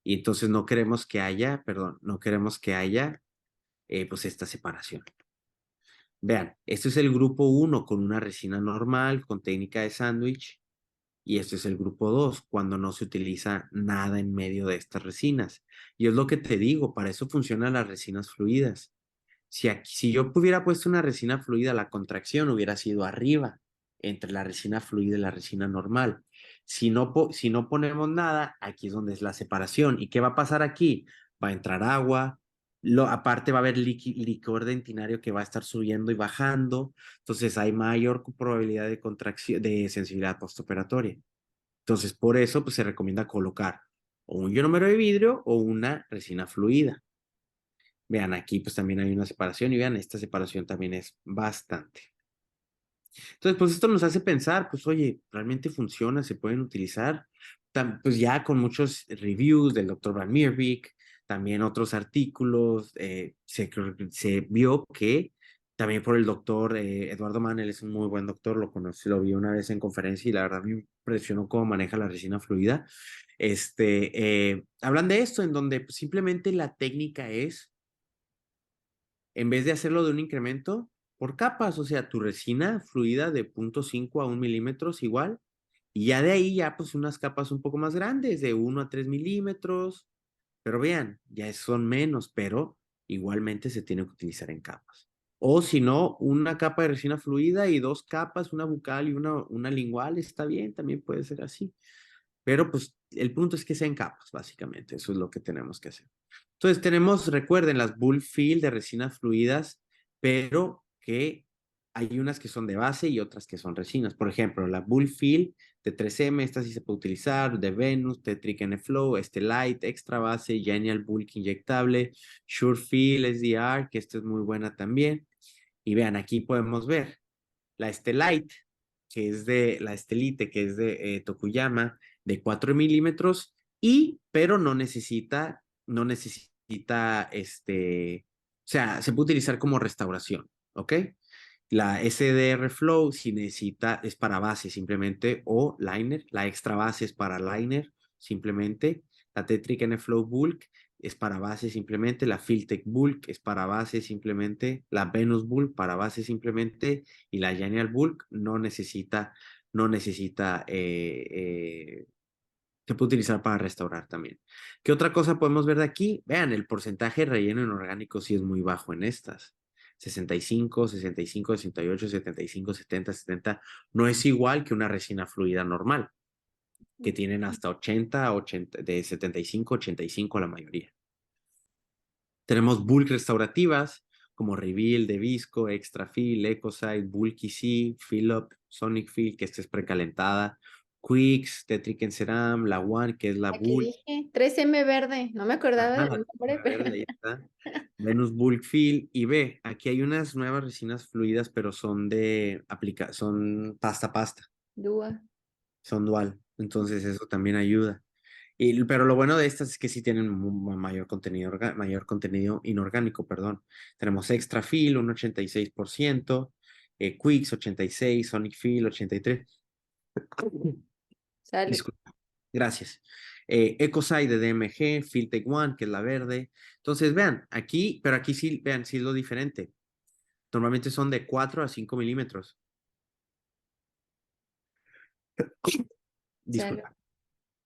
Y entonces no queremos que haya, perdón, no queremos que haya pues esta separación. Vean, este es el grupo 1 con una resina normal, con técnica de sándwich, y este es el grupo 2 cuando no se utiliza nada en medio de estas resinas. Y es lo que te digo, para eso funcionan las resinas fluidas. Si yo hubiera puesto una resina fluida, la contracción hubiera sido arriba, entre la resina fluida y la resina normal. Si no ponemos nada, aquí es donde es la separación. ¿Y qué va a pasar aquí? Va a entrar agua, aparte va a haber licor dentinario que va a estar subiendo y bajando, entonces hay mayor probabilidad de contracción, de sensibilidad postoperatoria. Entonces, por eso pues, se recomienda colocar o un ionómero de vidrio o una resina fluida. Vean, aquí pues también hay una separación y vean, esta separación también es bastante. Entonces, pues esto nos hace pensar, pues oye, ¿realmente funciona? ¿Se pueden utilizar? Pues ya con muchos reviews del doctor Van Meerbeek, también otros artículos, se vio que también por el doctor Eduardo Mann, es un muy buen doctor, lo conocí, lo vi una vez en conferencia y la verdad me impresionó cómo maneja la resina fluida. Hablan de esto en donde pues, simplemente la técnica es en vez de hacerlo de un incremento, por capas, o sea, tu resina fluida de 0.5 a 1 milímetros igual, y ya de ahí ya pues unas capas un poco más grandes, de 1 a 3 milímetros, pero vean, ya son menos, pero igualmente se tiene que utilizar en capas. O si no, una capa de resina fluida y dos capas, una bucal y una lingual, está bien, también puede ser así. Pero pues el punto es que sean capas, básicamente. Eso es lo que tenemos que hacer. Entonces tenemos, recuerden, las bull fill de resinas fluidas, pero que hay unas que son de base y otras que son resinas. Por ejemplo, la bull fill de 3M, esta sí se puede utilizar, de Venus, Tetric N-Flow, Light, Extra Base, Genial Bulk Inyectable, Surefil, SDR, que esta es muy buena también. Y vean, aquí podemos ver la Light, que es de la Estelite, que es de Tokuyama, de 4 milímetros, pero o sea, se puede utilizar como restauración, ¿ok? La SDR Flow, si necesita, es para base simplemente, o liner, la extra base es para liner, simplemente, la Tetric N-Flow Bulk es para base simplemente, la Filtech Bulk es para base simplemente, la Venus Bulk para base simplemente, y la Genial Bulk no necesita, se puede utilizar para restaurar también. ¿Qué otra cosa podemos ver de aquí? Vean, el porcentaje de relleno inorgánico sí es muy bajo en estas. 65, 65, 68, 75, 70, 70. No es igual que una resina fluida normal, que tienen hasta 80, 80 de 75, 85 la mayoría. Tenemos bulk restaurativas como Reveal, Devisco, Extra Fill, Ecoside, Bulky C, Fill Up, Sonic Fill, que esta es precalentada, Quicks, Tetric en Ceram, la One, que es la Aquí Bulk. dije 3M verde, no me acordaba Ajá, del la nombre, verde, pero ahí está. Venus Bulk Fill y ve, aquí hay unas nuevas resinas fluidas, pero son pasta, Dúa. son dual, entonces eso también ayuda. Pero lo bueno de estas es que sí tienen mayor contenido inorgánico, perdón. Tenemos Extra Fill, un 86%, Quicks 86, Sonic Fill 83. Sale. Disculpa, gracias. Ecoside de DMG, Filtech One, que es la verde. Entonces, vean, pero aquí sí, vean, sí es lo diferente. Normalmente son de 4 a 5 milímetros. Sale. Disculpa.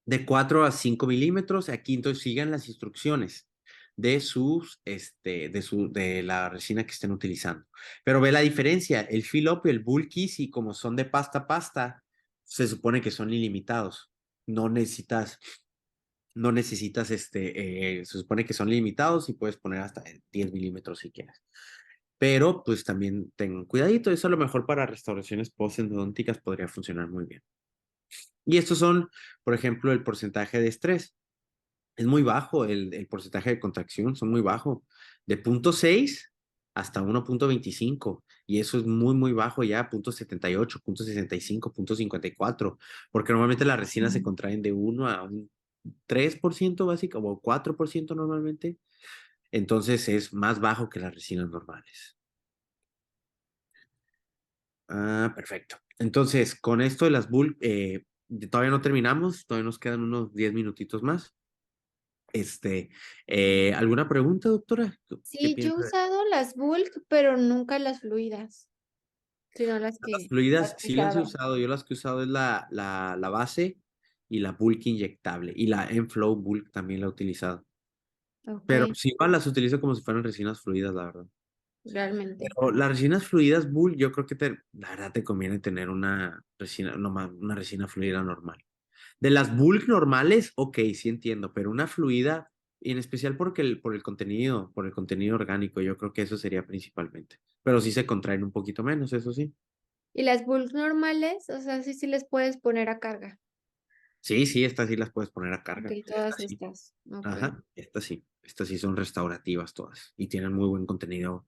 De 4 a 5 milímetros. Aquí entonces sigan las instrucciones de la resina que estén utilizando. Pero ve la diferencia, el fill up y el bulky, sí, como son de pasta a pasta, se supone que son ilimitados. No necesitas, se supone que son limitados y puedes poner hasta 10 milímetros si quieres. Pero pues también ten cuidadito, eso a lo mejor para restauraciones post-endodónticas podría funcionar muy bien. Y estos son, por ejemplo, el porcentaje de estrés. Es muy bajo el porcentaje de contracción, son muy bajo. De 0.6 hasta 1.25. Y eso es muy, muy bajo ya, 0.78, 0.65, 0.54. Porque normalmente las resinas se contraen de 1 a 3% básica o 4% normalmente. Entonces es más bajo que las resinas normales. Ah, perfecto. Entonces, con esto de las bulk, todavía no terminamos, todavía nos quedan unos 10 minutitos más. ¿Alguna pregunta, doctora? ¿Qué Sí, yo he piensa? usado las bulk, pero nunca las fluidas, sino las Las que fluidas has sí las he usado. usado. Yo las que he usado es la base y la bulk inyectable. Y la Enflow bulk también la he utilizado. Ok, Pero sí, igual las utilizo como si fueran resinas fluidas, la verdad. realmente. Pero las resinas fluidas bulk, yo creo que la verdad te conviene tener una resina, una resina fluida normal. De las bulk normales, ok, sí entiendo, pero una fluida, y en especial porque por el contenido orgánico, yo creo que eso sería principalmente. Pero sí se contraen un poquito menos, eso sí. Y las bulk normales, o sea, sí, sí les puedes poner a carga. Sí, sí, estas sí las puedes poner a Ok, carga. todas Estas sí. estas. Ok. Ajá, estas sí. Estas sí son restaurativas todas. Y tienen muy buen contenido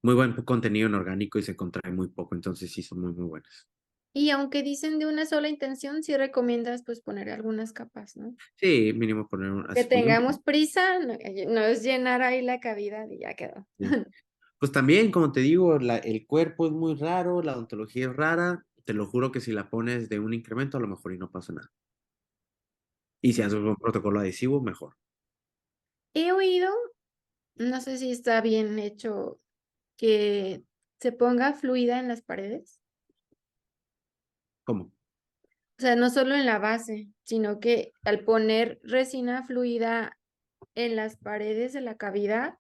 en orgánico y se contrae muy poco. Entonces sí son muy, muy buenas. Y aunque dicen de una sola intención, sí recomiendas pues poner algunas capas, ¿no? Sí, mínimo poner Que así, pues un tengamos prisa, no, no es llenar ahí la cavidad y ya quedó. sí. Pues también, como te digo, el cuerpo es muy raro, la odontología es rara. Te lo juro que si la pones de un incremento, a lo mejor y no pasa nada. Y si haces un protocolo adhesivo, mejor. He oído, no sé si está bien hecho, que se ponga fluida en las paredes. ¿Cómo? O sea, no solo en la base, sino que al poner resina fluida en las paredes de la cavidad,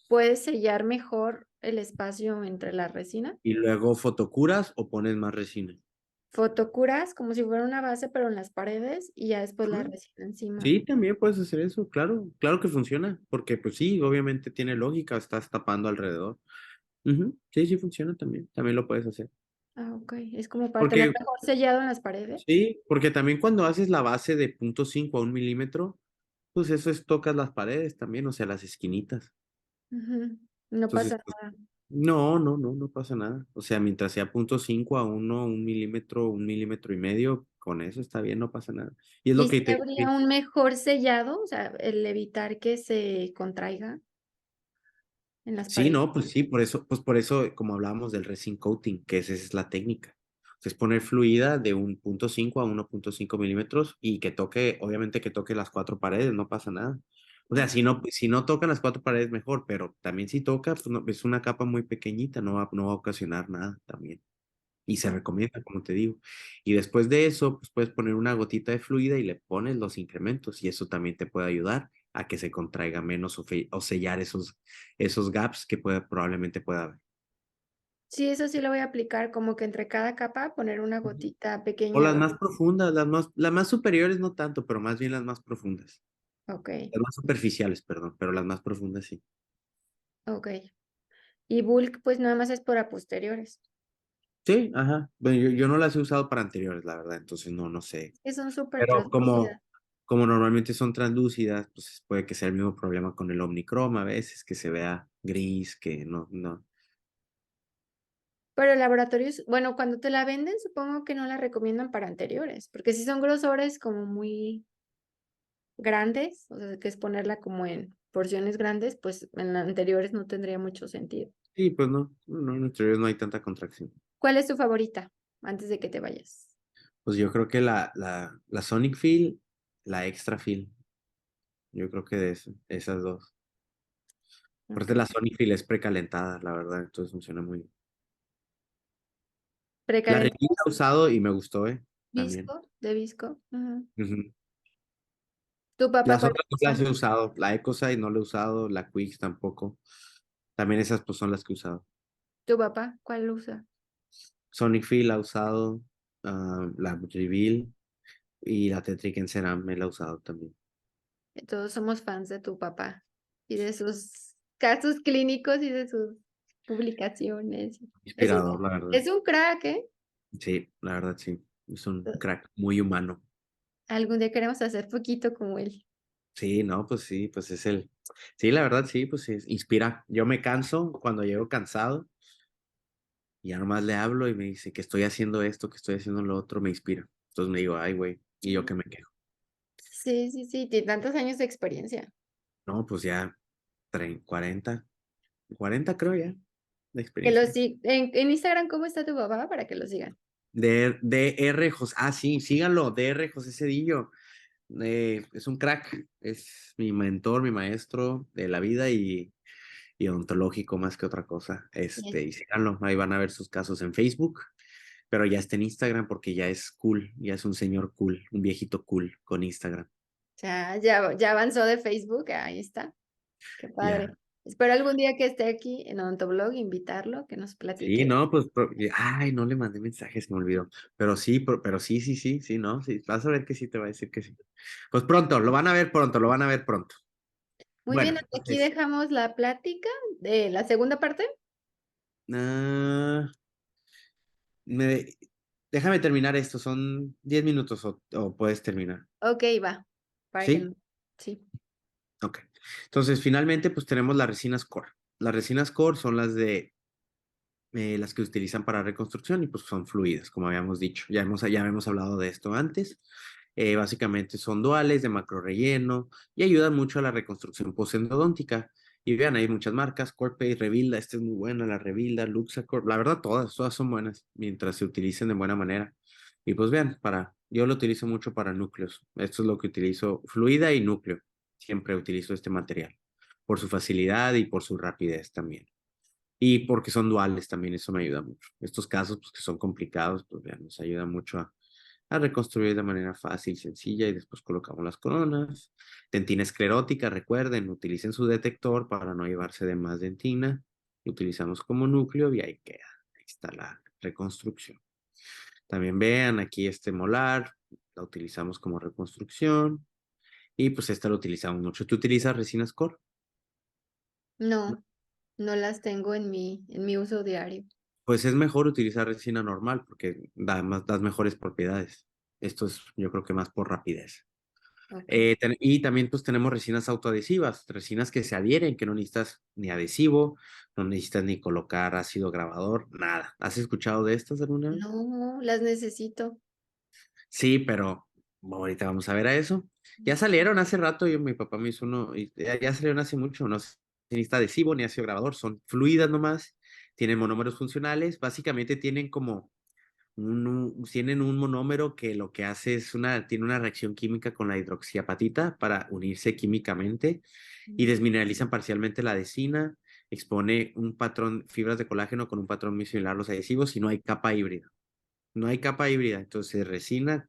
puedes sellar mejor el espacio entre la resina. Y luego fotocuras o pones más resina. Fotocuras como si fuera una base, pero en las paredes y ya después la resina encima. Sí, también puedes hacer eso, claro, claro que funciona, porque pues sí, obviamente tiene lógica, estás tapando alrededor. Ujú, sí, sí funciona también, también lo puedes hacer. Ah, ok. Es como para tener Porque, mejor sellado en las paredes. sí, porque también cuando haces la base de 0,5 a 1 milímetro, pues eso es, tocas las paredes también, o sea, las esquinitas. Ujú. No Entonces, pasa pues, nada. no pasa nada. O sea, mientras sea 0,5 a 1, 1 milímetro, 1,5 milímetros, con eso está bien, no pasa nada. Y es lo ¿Y que si te... habría un mejor sellado? O sea, el evitar que se contraiga en las Sí, paredes. no, pues sí, por eso, como hablábamos del resin coating, que esa es la técnica. O sea, es poner fluida de 1,5 a 1,5 milímetros y que toque, obviamente que toque las cuatro paredes, no pasa nada. O sea, Ok. si no tocan las cuatro paredes, mejor, pero también si toca, pues es una capa muy pequeñita, no va a ocasionar nada también. Y se recomienda, como te digo. Y después de eso, pues puedes poner una gotita de fluida y le pones los incrementos y eso también te puede ayudar a que se contraiga menos o sellar esos gaps que probablemente pueda haber. Sí, eso sí lo voy a aplicar, como que entre cada capa poner una Ujú. gotita O pequeña. las más profundas, las más superiores no tanto, pero más bien las más profundas. Ok, Las más superficiales, perdón, pero las más profundas sí. ok. Y bulk, pues nada más es para posteriores. Sí, ajá. Bueno, yo no las he usado para anteriores, la verdad, entonces no sé. Que son súper Pero translúcidas. como normalmente son translúcidas, pues puede que sea el mismo problema con el omnicroma a veces, que se vea gris, que no. Pero laboratorios, bueno, cuando te la venden, supongo que no la recomiendan para anteriores, porque si son grosores como muy grandes, o sea, que es ponerla como en porciones grandes, pues en anteriores no tendría mucho sentido. Sí, pues no, en anteriores no hay tanta contracción. ¿Cuál es tu favorita antes de que te vayas? Pues yo creo que la Sonic Feel, la Extra Feel, yo creo que de esas dos. Ok. Aparte la Sonic Feel es precalentada, la verdad, entonces funciona muy bien. La Retina Precalentadas, he usado y me gustó, también. visco, de visco. Ujú. Ujú. ¿Tu papá Las cuál otras no usa? las he usado, la Ecoside no la he usado, la Quicks tampoco. También esas pues son las que he usado. ¿Tu papá cuál usa? Sonic Feel la he usado, la Reveal y la Tetrick en Ceram me la he usado también. Todos somos fans de tu papá y de sus casos clínicos y de sus publicaciones. Es un, Inspirador, la verdad. es un crack, ¿eh? Sí, la verdad sí. Es un crack muy humano. Algún día queremos hacer poquito como él. Sí, no, pues sí, pues es el. Sí, la verdad sí, pues sí, inspira. Yo me canso cuando llego cansado y ya nomás le hablo y me dice que estoy haciendo esto, que estoy haciendo lo otro, me inspira. Entonces me digo, ay, güey, y yo que me quejo. Sí, sí, sí, tiene tantos años de experiencia. No, pues ya 40, 40 creo ya de Que lo experiencia. en Instagram, ¿cómo está tu papá? Para que lo sigan. DR José, sí, síganlo, DR José Cedillo. Es un crack, es mi mentor, mi maestro de la vida y ontológico más que otra cosa. Yes. Y síganlo, ahí van a ver sus casos en Facebook, pero ya está en Instagram porque ya es cool, ya es un señor cool, un viejito cool con Instagram. Ya avanzó de Facebook, ahí está. Qué padre. Ya. Espero algún día que esté aquí en Odontoblog, invitarlo, que nos Sí, platique. no, pues, ay, no le mandé mensajes, me olvidó. Pero sí, pero sí, sí, sí, sí, no, sí, vas a ver que sí te va a decir que sí. Pues pronto, lo van a ver pronto, lo van a ver pronto. Muy bien, Bueno, hasta aquí entonces, dejamos la plática de la segunda parte. ah, me, déjame terminar esto, son 10 minutos o puedes terminar. Ok, va. Para que ¿Sí? no- Sí. Ok. Entonces, finalmente, pues tenemos las resinas core. Las resinas core son las que utilizan para reconstrucción y pues son fluidas, como habíamos dicho. Ya hemos hablado de esto antes. Básicamente son duales de macro relleno y ayudan mucho a la reconstrucción postendodóntica. Y vean, hay muchas marcas, Corpay, Revilda, esta es muy buena, la Revilda, Luxacor, la verdad todas son buenas mientras se utilicen de buena manera. Y pues vean, yo lo utilizo mucho para núcleos. Esto es lo que utilizo, fluida y núcleo. Siempre utilizo este material por su facilidad y por su rapidez también. Y porque son duales también, eso me ayuda mucho. Estos casos, pues que son complicados, pues ya nos ayuda mucho a reconstruir de manera fácil, sencilla y después colocamos las coronas. Dentina esclerótica, recuerden, utilicen su detector para no llevarse de más dentina. Lo utilizamos como núcleo y ahí queda. Ahí está la reconstrucción. También vean aquí este molar, la utilizamos como reconstrucción y pues esta lo utilizamos mucho. ¿Tú utilizas resinas core? No, no las tengo en mi uso diario. Pues es mejor utilizar resina normal porque das mejores propiedades. Esto es, yo creo que más por rapidez. Ok. Y también pues tenemos resinas autoadhesivas, resinas que se adhieren, que no necesitas ni adhesivo, no necesitas ni colocar ácido grabador, nada. ¿Has escuchado de estas alguna vez? No, las necesito. Sí, pero ahorita vamos a ver a eso. Ya salieron hace rato, mi papá me hizo uno, y ya salieron hace mucho, no se necesita adhesivo ni ácido grabador, son fluidas nomás, tienen monómeros funcionales, básicamente tienen como tienen un monómero que lo que hace es tiene una reacción química con la hidroxiapatita para unirse químicamente y Mm. desmineralizan parcialmente la adhesina, expone un patrón, fibras de colágeno con un patrón muy similar a los adhesivos y no hay capa híbrida. No hay capa híbrida, entonces resina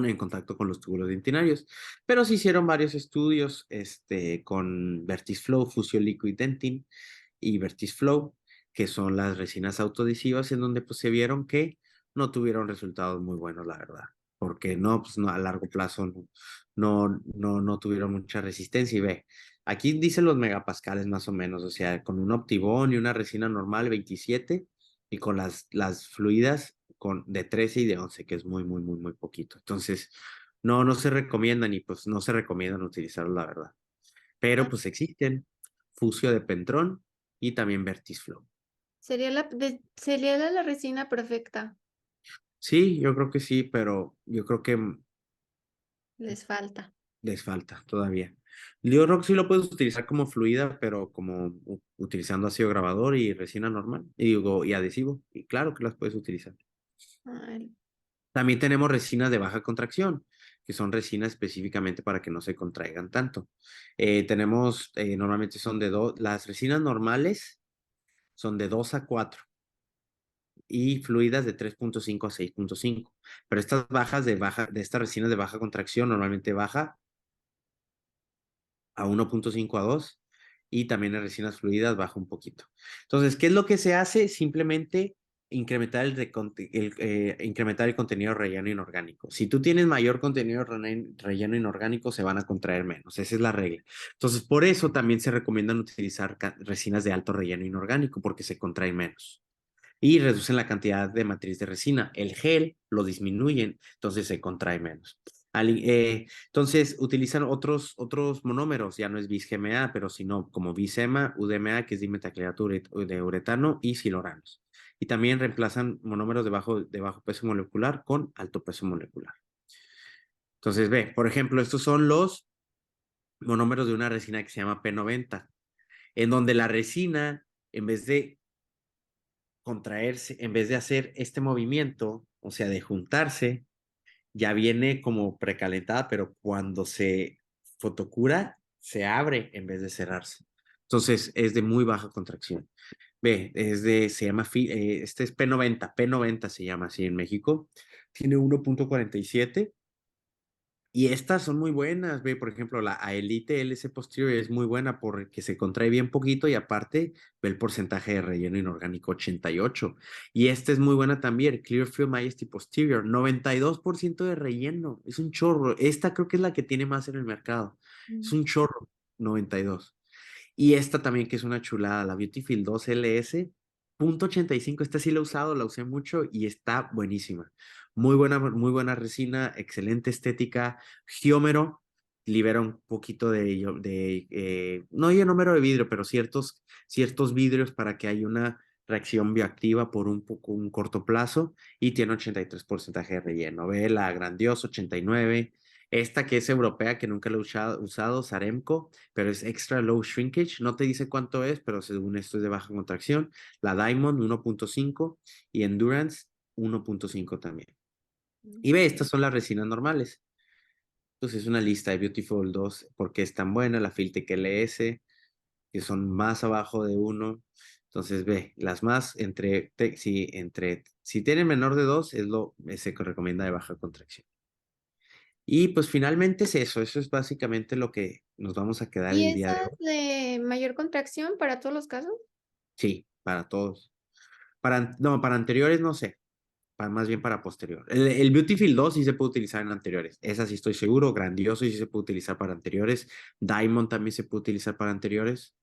en contacto con los túbulos dentinarios. Pero se hicieron varios estudios con Vertisflow, Fusion Liquid Dentin y Vertisflow, que son las resinas autoadhesivas, en donde pues se vieron que no tuvieron resultados muy buenos, la verdad, porque no, pues no, a largo plazo no tuvieron mucha resistencia. Y ve, aquí dicen los megapascales más o menos, o sea, con un Optibón y una resina normal 27 y con las fluidas de 13 y de 11 que es muy, muy, muy, muy poquito. Entonces, no se recomiendan y pues no se recomiendan utilizarlo, la verdad. Pero Ah, pues existen Fusio de Pentrón y también Vertisflow. sería la resina perfecta. Sí, yo creo que sí, pero yo creo que Les falta. les falta todavía. Yo creo que sí lo puedes utilizar como fluida, pero como utilizando ácido grabador y resina normal, y adhesivo, y claro que las puedes utilizar. Ay, También tenemos resinas de baja contracción, que son resinas específicamente para que no se contraigan tanto. Normalmente son las resinas normales son de 2 a 4 y fluidas de 3,5 a 6,5. Pero estas de estas resinas de baja contracción normalmente baja a 1,5 a 2 y también en resinas fluidas baja un poquito. Entonces, ¿qué es lo que se hace? Simplemente incrementar el contenido relleno inorgánico. Si tú tienes mayor contenido relleno inorgánico, se van a contraer menos. Esa es la regla. Entonces, por eso también se recomiendan utilizar resinas de alto relleno inorgánico porque se contraen menos y reducen la cantidad de matriz de resina. El gel lo disminuyen, entonces se contrae menos. Entonces utilizan otros monómeros, ya no es bis-GMA, pero sino como bis-EMA, UDMA, que es dimetacletato de uretano, y siloranos. Y también reemplazan monómeros de bajo peso molecular con alto peso molecular. Entonces, ve, por ejemplo, estos son los monómeros de una resina que se llama P90, en donde la resina, en vez de contraerse, en vez de hacer este movimiento, o sea, de juntarse, ya viene como precalentada, pero cuando se fotocura, se abre en vez de cerrarse. Entonces, es de muy baja contracción. Ve, se llama, este es P90 se llama así en México. Tiene 1.47 y estas son muy buenas, ve, por ejemplo, la Aelite LC Posterior es muy buena porque se contrae bien poquito y aparte ve el porcentaje de relleno inorgánico 88. Y esta es muy buena también, Clearfield Majesty Posterior, 92% de relleno, es un chorro. Esta creo que es la que tiene más en el mercado, es Mm. un chorro, 92. Y esta también que es una chulada, la Beautyfield 2 LS, .85, esta sí la he usado, la usé mucho y está buenísima. Muy buena resina, excelente estética, geómero, libera un poquito no ionómero de vidrio, pero ciertos vidrios para que haya una reacción bioactiva por un corto plazo y tiene 83% de relleno. Ve la grandiosa 89, esta que es europea, que nunca la he usado, Saremco, pero es extra low shrinkage, no te dice cuánto es, pero según esto es de baja contracción. La Diamond 1.5 y Endurance 1.5 también. Y ve, estas son las resinas normales. Entonces es una lista de Beautiful 2 porque es tan buena, la Filtec LS, que son más abajo de uno. Entonces ve, las más si tienen menor de 2 se recomienda de baja contracción. Y pues finalmente es eso es básicamente lo que nos vamos a quedar ¿Y el día de esas hoy. de mayor contracción para todos los casos? Sí, para todos. No, para anteriores no sé, más bien para posterior. El Beautyfield 2 sí se puede utilizar en anteriores, esa sí estoy seguro, grandioso y sí se puede utilizar para anteriores. Diamond también se puede utilizar para anteriores.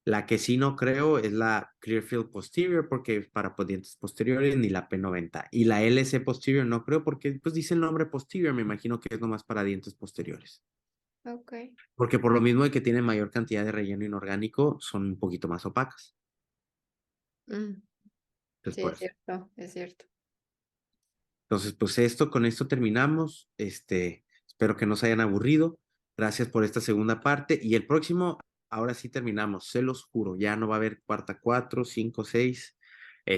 La que sí no creo es la Clearfield Posterior porque es para dientes posteriores ni la P90. Y la LC Posterior no creo porque pues dice el nombre posterior, me imagino que es nomás para dientes posteriores. Ok. Porque por lo mismo de que tienen mayor cantidad de relleno inorgánico, son un poquito más opacas. Mm, Entonces, sí, por es eso. cierto, es cierto. Entonces, pues con esto terminamos. Espero que no se hayan aburrido. Gracias por esta segunda parte. Y el próximo, ahora sí terminamos, se los juro. Ya no va a haber cuarta, cuatro, cinco, seis. Va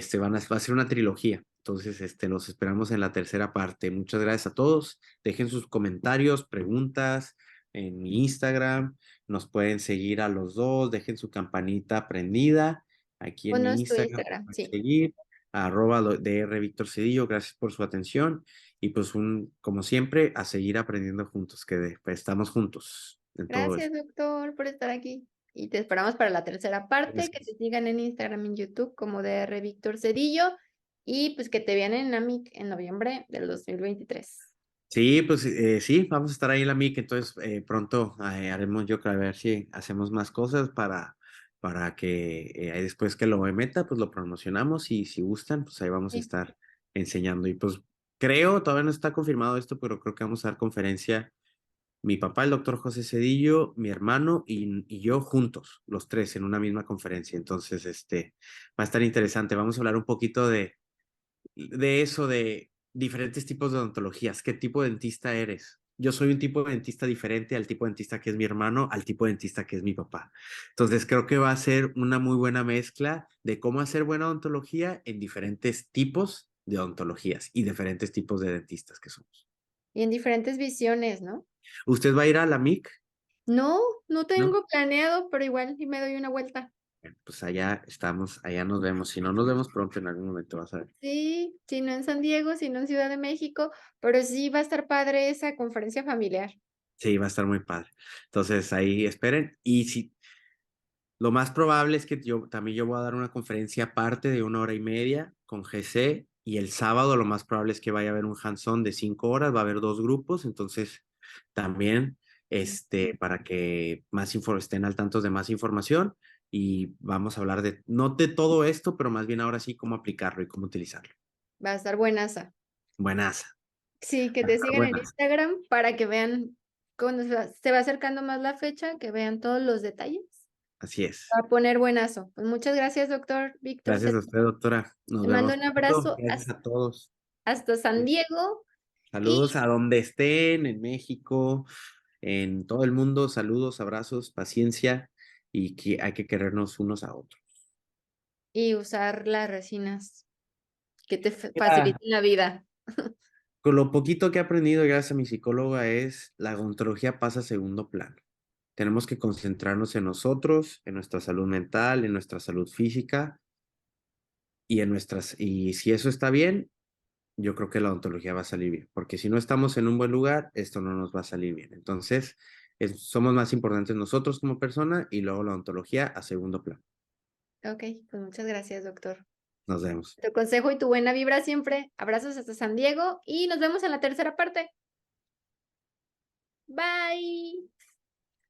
a ser una trilogía. Entonces, los esperamos en la tercera parte. Muchas gracias a todos. Dejen sus comentarios, preguntas en mi Instagram. Nos pueden seguir a los dos. Dejen su campanita prendida. Aquí en mi Ponos tu Instagram, Instagram, pueden sí. seguir @DR Víctor Cedillo. Gracias por su atención y pues como siempre, a seguir aprendiendo juntos, pues, estamos juntos en todo Gracias, esto. doctor, por estar aquí. Y te esperamos para la tercera parte, que te Gracias. sigan en Instagram y en YouTube como DR Víctor Cedillo y pues que te vean en NAMIC en noviembre del 2023. Sí, pues sí, vamos a estar ahí en la MIC, entonces pronto haremos yo creo a ver si hacemos más cosas para que ahí después que lo meta, pues lo promocionamos y si gustan, pues ahí vamos a Sí. estar enseñando. Y pues todavía no está confirmado esto, pero creo que vamos a dar conferencia mi papá, el doctor José Cedillo, mi hermano y yo juntos, los tres en una misma conferencia. Entonces, va a estar interesante. Vamos a hablar un poquito de eso, de diferentes tipos de odontologías. ¿Qué tipo de dentista eres? Yo soy un tipo de dentista diferente al tipo de dentista que es mi hermano, al tipo de dentista que es mi papá. Entonces, creo que va a ser una muy buena mezcla de cómo hacer buena odontología en diferentes tipos de odontologías y diferentes tipos de dentistas que somos. Y en diferentes visiones, ¿no? ¿Usted va a ir a la MIC? No, no ¿No? tengo planeado, pero igual y me doy una vuelta. Bueno, pues allá estamos, allá nos vemos. Si no nos vemos pronto en algún momento, vas a ver. Sí, si no en San Diego, si no en Ciudad de México, pero sí va a estar padre esa conferencia familiar. Sí, va a estar muy padre. Entonces ahí esperen. Y si lo más probable es que yo voy a dar una conferencia aparte de 1 hora y media con GC. Y el sábado lo más probable es que vaya a haber un hands-on de 5 horas, va a haber dos grupos. Entonces también para que estén al tanto de más información. Y vamos a hablar no de todo esto, pero más bien ahora sí cómo aplicarlo y cómo utilizarlo. Va a estar buenaza. Buenaza. Sí, que Va a te estar sigan en buenaza. Instagram para que vean cuando se va acercando más la fecha, que vean todos los detalles. Así es. Va a poner buenazo. Pues muchas gracias, doctor Víctor. Gracias a usted, doctora. Nos Te mando vemos un pronto. abrazo Gracias a todos. hasta San Diego Saludos a donde estén, en México, en todo el mundo. Saludos, abrazos, paciencia y que hay que querernos unos a otros. Y usar las resinas que te Mira, faciliten la vida. con lo poquito que he aprendido gracias a mi psicóloga es la odontología pasa a segundo plano. Tenemos que concentrarnos en nosotros, en nuestra salud mental, en nuestra salud física y si eso está bien, yo creo que la odontología va a salir bien, porque si no estamos en un buen lugar, esto no nos va a salir bien. Entonces, somos más importantes nosotros como persona y luego la odontología a segundo plano. Ok, pues muchas gracias, doctor. Nos vemos. Tu consejo y tu buena vibra siempre. Abrazos hasta San Diego y nos vemos en la tercera parte. Bye.